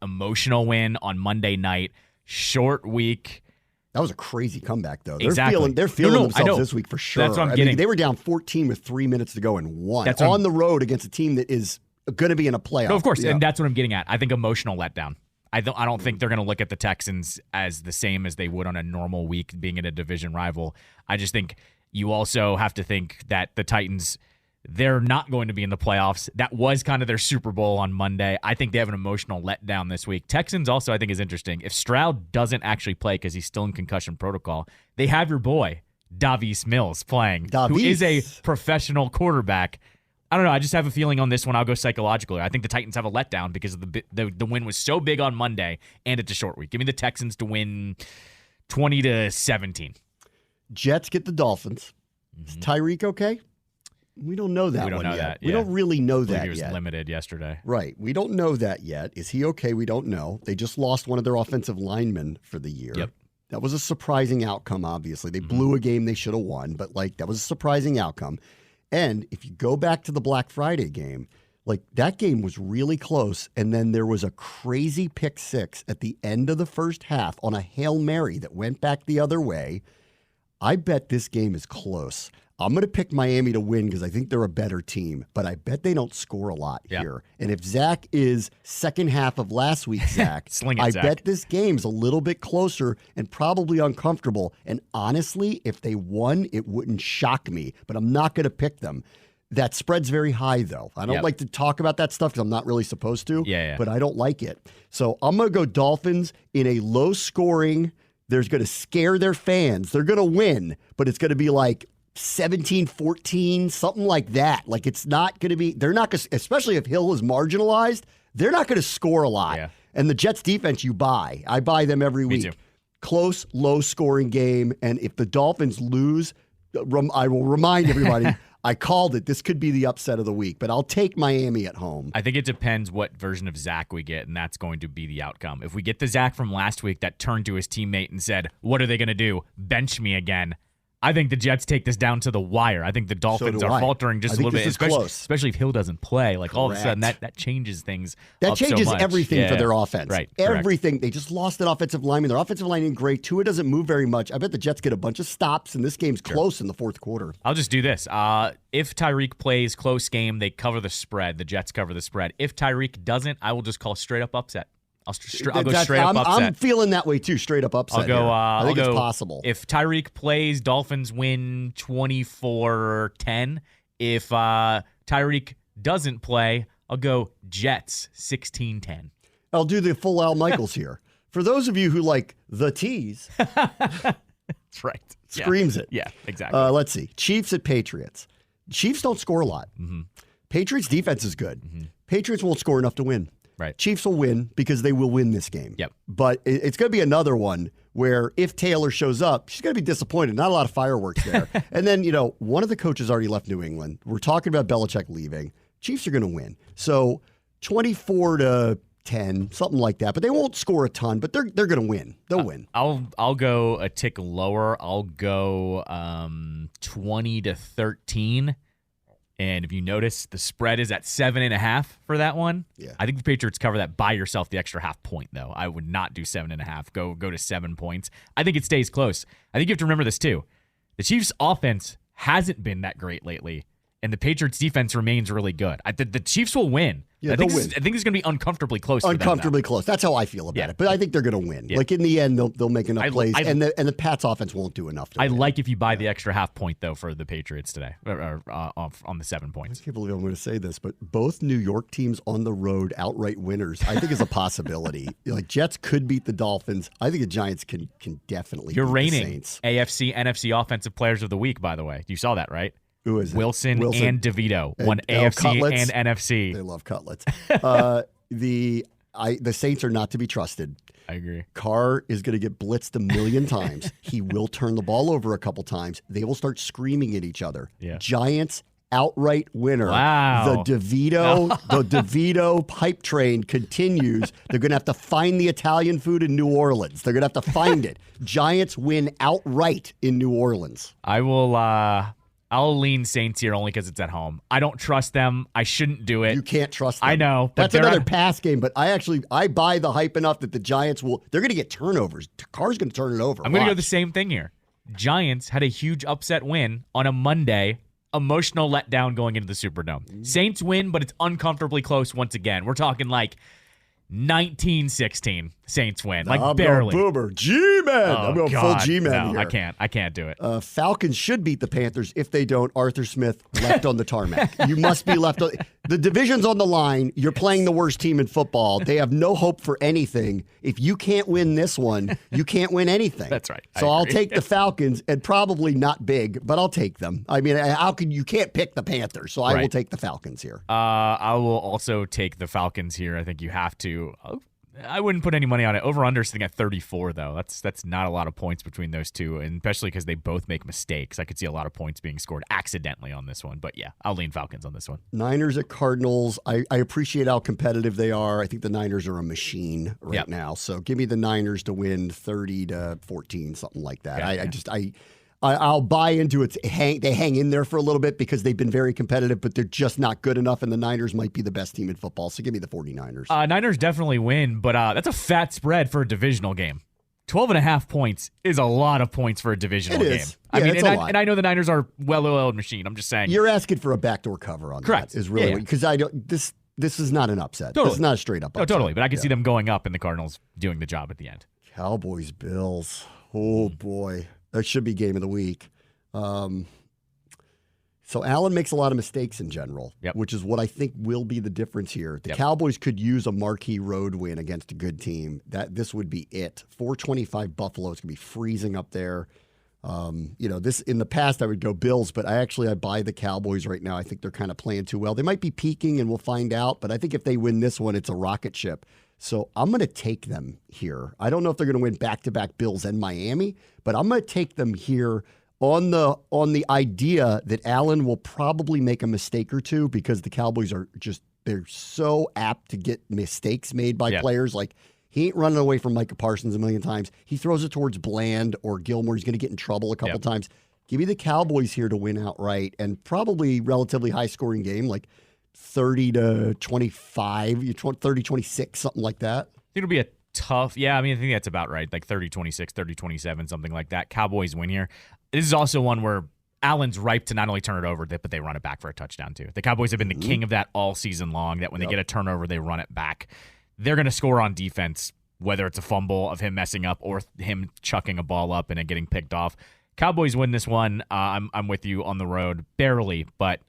emotional win on Monday night. Short week. That was a crazy comeback, though. They're Exactly. feeling themselves this week for sure. That's what I'm getting. They were down 14 with 3 minutes to go and won That's on the road against a team that is going to be in a playoff. No, of course, and that's what I'm getting at. I think emotional letdown. I don't think they're going to look at the Texans as the same as they would on a normal week being in a division rival. I just think you also have to think that the Titans, they're not going to be in the playoffs. That was kind of their Super Bowl on Monday. I think they have an emotional letdown this week. Texans also, I think, is interesting. If Stroud doesn't actually play because he's still in concussion protocol, they have your boy, Davis Mills, playing, who is a professional quarterback. I don't know. I just have a feeling on this one. I'll go psychological. I think the Titans have a letdown because of the win was so big on Monday, and it's a short week. Give me the Texans to win 20-17. Jets get the Dolphins. Is Tyreek okay? We don't know that one yet. We don't really know that yet. He was limited yesterday. Right. We don't know that yet. Is he okay? We don't know. They just lost one of their offensive linemen for the year. Yep. That was a surprising outcome, obviously. They blew a game they should have won, but that was a surprising outcome. And if you go back to the Black Friday game, that game was really close, and then there was a crazy pick six at the end of the first half on a Hail Mary that went back the other way. I bet this game is close. I'm going to pick Miami to win because I think they're a better team, but I bet they don't score a lot here. And if Zach is second half of last week's Zach, I bet this game's a little bit closer and probably uncomfortable. And honestly, if they won, it wouldn't shock me, but I'm not going to pick them. That spread's very high, though. I don't like to talk about that stuff because I'm not really supposed to, but I don't like it. So I'm going to go Dolphins in a low-scoring. They're going to scare their fans. They're going to win, but it's going to be 17-14, something like that. It's not going to be, they're not going to, especially if Hill is marginalized, they're not going to score a lot. Yeah. And the Jets defense I buy them every week. Me too. Close, low scoring game. And if the Dolphins lose, I will remind everybody, I called it. This could be the upset of the week, but I'll take Miami at home. I think it depends what version of Zach we get, and that's going to be the outcome. If we get the Zach from last week that turned to his teammate and said, what are they going to do? Bench me again. I think the Jets take this down to the wire. I think the Dolphins are faltering just a little bit, especially if Hill doesn't play. All of a sudden, that changes things. That changes everything for their offense. Right. Everything. Correct. They just lost an offensive lineman. Their offensive line ain't great. Tua doesn't move very much. I bet the Jets get a bunch of stops, and this game's close in the fourth quarter. I'll just do this. If Tyreek plays close game, they cover the spread. The Jets cover the spread. If Tyreek doesn't, I will just call straight up upset. I'll go straight up upset. I'm feeling that way too, straight up upset. I think it's possible. If Tyreek plays, Dolphins win 24-10. If Tyreek doesn't play, I'll go Jets 16-10. I'll do the full Al Michaels here. For those of you who like the tease, That's right. Screams it. Yeah, exactly. Let's see. Chiefs at Patriots. Chiefs don't score a lot. Mm-hmm. Patriots defense is good. Mm-hmm. Patriots won't score enough to win. Right. Chiefs will win because they will win this game. Yep. But it's going to be another one where if Taylor shows up, she's going to be disappointed. Not a lot of fireworks there. And then, one of the coaches already left New England. We're talking about Belichick leaving. Chiefs are going to win. So 24-10, something like that. But they won't score a ton, but they're going to win. They'll win. I'll go a tick lower. I'll go 20-13. And if you notice, the spread is at 7.5 for that one. Yeah. I think the Patriots cover that. Buy yourself the extra half point, though. I would not do 7.5. Go to 7 points. I think it stays close. I think you have to remember this, too. The Chiefs' offense hasn't been that great lately, and the Patriots' defense remains really good. The Chiefs will win. Yeah, I think it's going to be uncomfortably close. Uncomfortably close. That's how I feel about it. But I think they're going to win. Yeah. Like in the end, they'll make enough plays, and the Pats' offense won't do enough. To win. Like if you buy the extra half point though for the Patriots today, or on the 7 points. I can't believe I'm going to say this, but both New York teams on the road outright winners, I think is a possibility. Like Jets could beat the Dolphins. I think the Giants can definitely. You're beat reigning the Saints. AFC, NFC Offensive Players of the Week. By the way, you saw that, right? Who is it? Wilson and DeVito won AFC cutlets. and NFC. They love cutlets. The Saints are not to be trusted. I agree. Carr is going to get blitzed a million times. He will turn the ball over a couple times. They will start screaming at each other. Yeah. Giants outright winner. Wow. The DeVito hype train continues. They're going to have to find the Italian food in New Orleans. They're going to have to find it. Giants win outright in New Orleans. I will. I'll lean Saints here only because it's at home. I don't trust them. I shouldn't do it. You can't trust them. I know. That's another pass game, but I buy the hype enough that the Giants they're going to get turnovers. Carr's going to turn it over. I'm going to go the same thing here. Giants had a huge upset win on a Monday. Emotional letdown going into the Superdome. Saints win, but it's uncomfortably close once again. We're talking like 19-16 Saints win. Like I'm barely. Going boomer. G-Man. Oh, I'm going God. full G-Man No, here. I can't do it. Falcons should beat the Panthers. If they don't, Arthur Smith left on the tarmac. You must be left on. The division's on the line. You're playing the worst team in football. They have no hope for anything. If you can't win this one, you can't win anything. That's right. So I'll take the Falcons, and probably not big, but I'll take them. I mean, you can't pick the Panthers, so I will take the Falcons here. I will also take the Falcons here. I think you have to. I wouldn't put any money on it. Over-under sitting at 34, though. That's not a lot of points between those two, and especially because they both make mistakes. I could see a lot of points being scored accidentally on this one. But, yeah, I'll lean Falcons on this one. Niners at Cardinals. I appreciate how competitive they are. I think the Niners are a machine right now. So give me the Niners to win 30-14, something like that. Yeah, I'll buy into it. They hang in there for a little bit because they've been very competitive, but they're just not good enough, and the Niners might be the best team in football. So give me the 49ers. Niners definitely win, but that's a fat spread for a divisional game. 12.5 points is a lot of points for a divisional game. Yeah, and I know the Niners are well-oiled machine. I'm just saying. You're asking for a backdoor cover on Correct. that. Is really because I don't. This is not an upset. Totally. This is not a straight up upset. No, totally. But I can see them going up and the Cardinals doing the job at the end. Cowboys, Bills. Oh boy. That should be game of the week. So Allen makes a lot of mistakes in general, which is what I think will be the difference here. The Cowboys could use a marquee road win against a good team. This would be it. 425 Buffalo is going to be freezing up there. This in the past I would go Bills, but I buy the Cowboys right now. I think they're kind of playing too well. They might be peaking, and we'll find out. But I think if they win this one, it's a rocket ship. So I'm going to take them here. I don't know if they're going to win back-to-back Bills and Miami, but I'm going to take them here on the idea that Allen will probably make a mistake or two because the Cowboys they're so apt to get mistakes made by players. Like he ain't running away from Micah Parsons a million times. He throws it towards Bland or Gilmore. He's going to get in trouble a couple times. Give me the Cowboys here to win outright and probably relatively high-scoring game, like 30-25, 30-26, something like that. I think it'll be a tough. Yeah, I think that's about right. Like 30-26, 30-27, something like that. Cowboys win here. This is also one where Allen's ripe to not only turn it over, but they run it back for a touchdown too. The Cowboys have been the king of that all season long, that when they get a turnover, they run it back. They're going to score on defense, whether it's a fumble of him messing up or him chucking a ball up and it getting picked off. Cowboys win this one. I'm with you on the road, barely, but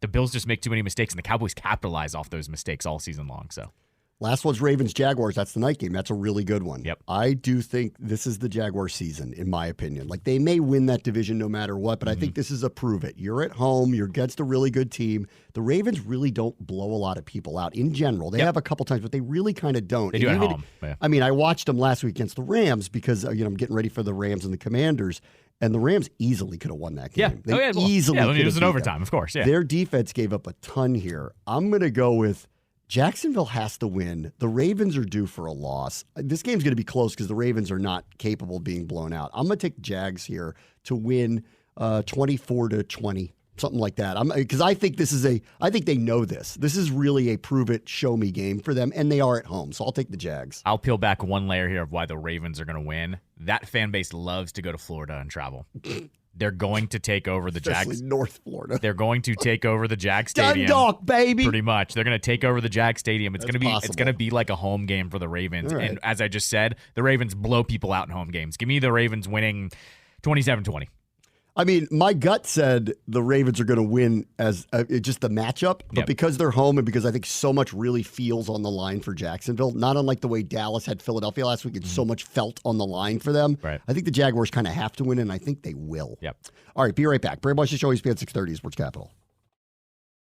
the Bills just make too many mistakes, and the Cowboys capitalize off those mistakes all season long. So Last one's Ravens-Jaguars. That's the night game. That's a really good one. Yep. I do think this is the Jaguar season, in my opinion. Like, they may win that division no matter what, but I think this is a prove it. You're at home. You're against a really good team. The Ravens really don't blow a lot of people out in general. They have a couple times, but they really kind of don't. They do at home. Yeah. I mean, I watched them last week against the Rams because, I'm getting ready for the Rams and the Commanders, and the Rams easily could have won that game. Yeah. They easily could have. It was an beat overtime, them. of course. Yeah. Their defense gave up a ton here. I'm going to go with Jacksonville has to win. The Ravens are due for a loss. This game's going to be close because the Ravens are not capable of being blown out. I'm going to take the Jags here to win 24-20, something like that. Because I think I think they know this. This is really a prove it, show me game for them, and they are at home. So I'll take the Jags. I'll peel back one layer here of why the Ravens are going to win. That fan base loves to go to Florida and travel. They're going to take over the Jags. North Florida. They're going to take over the Jag Stadium. Dundalk, baby. Pretty much. They're going to take over the Jag Stadium. It's going possible. to be like a home game for the Ravens. Right. And as I just said, the Ravens blow people out in home games. Give me the Ravens winning 27-20. I mean, my gut said the Ravens are going to win as just the matchup, but because they're home and because I think so much really feels on the line for Jacksonville, not unlike the way Dallas had Philadelphia last week, it's so much felt on the line for them. Right. I think the Jaguars kind of have to win, and I think they will. Yep. All right, be right back. Bram Show, ESPN 630 Sports Capital.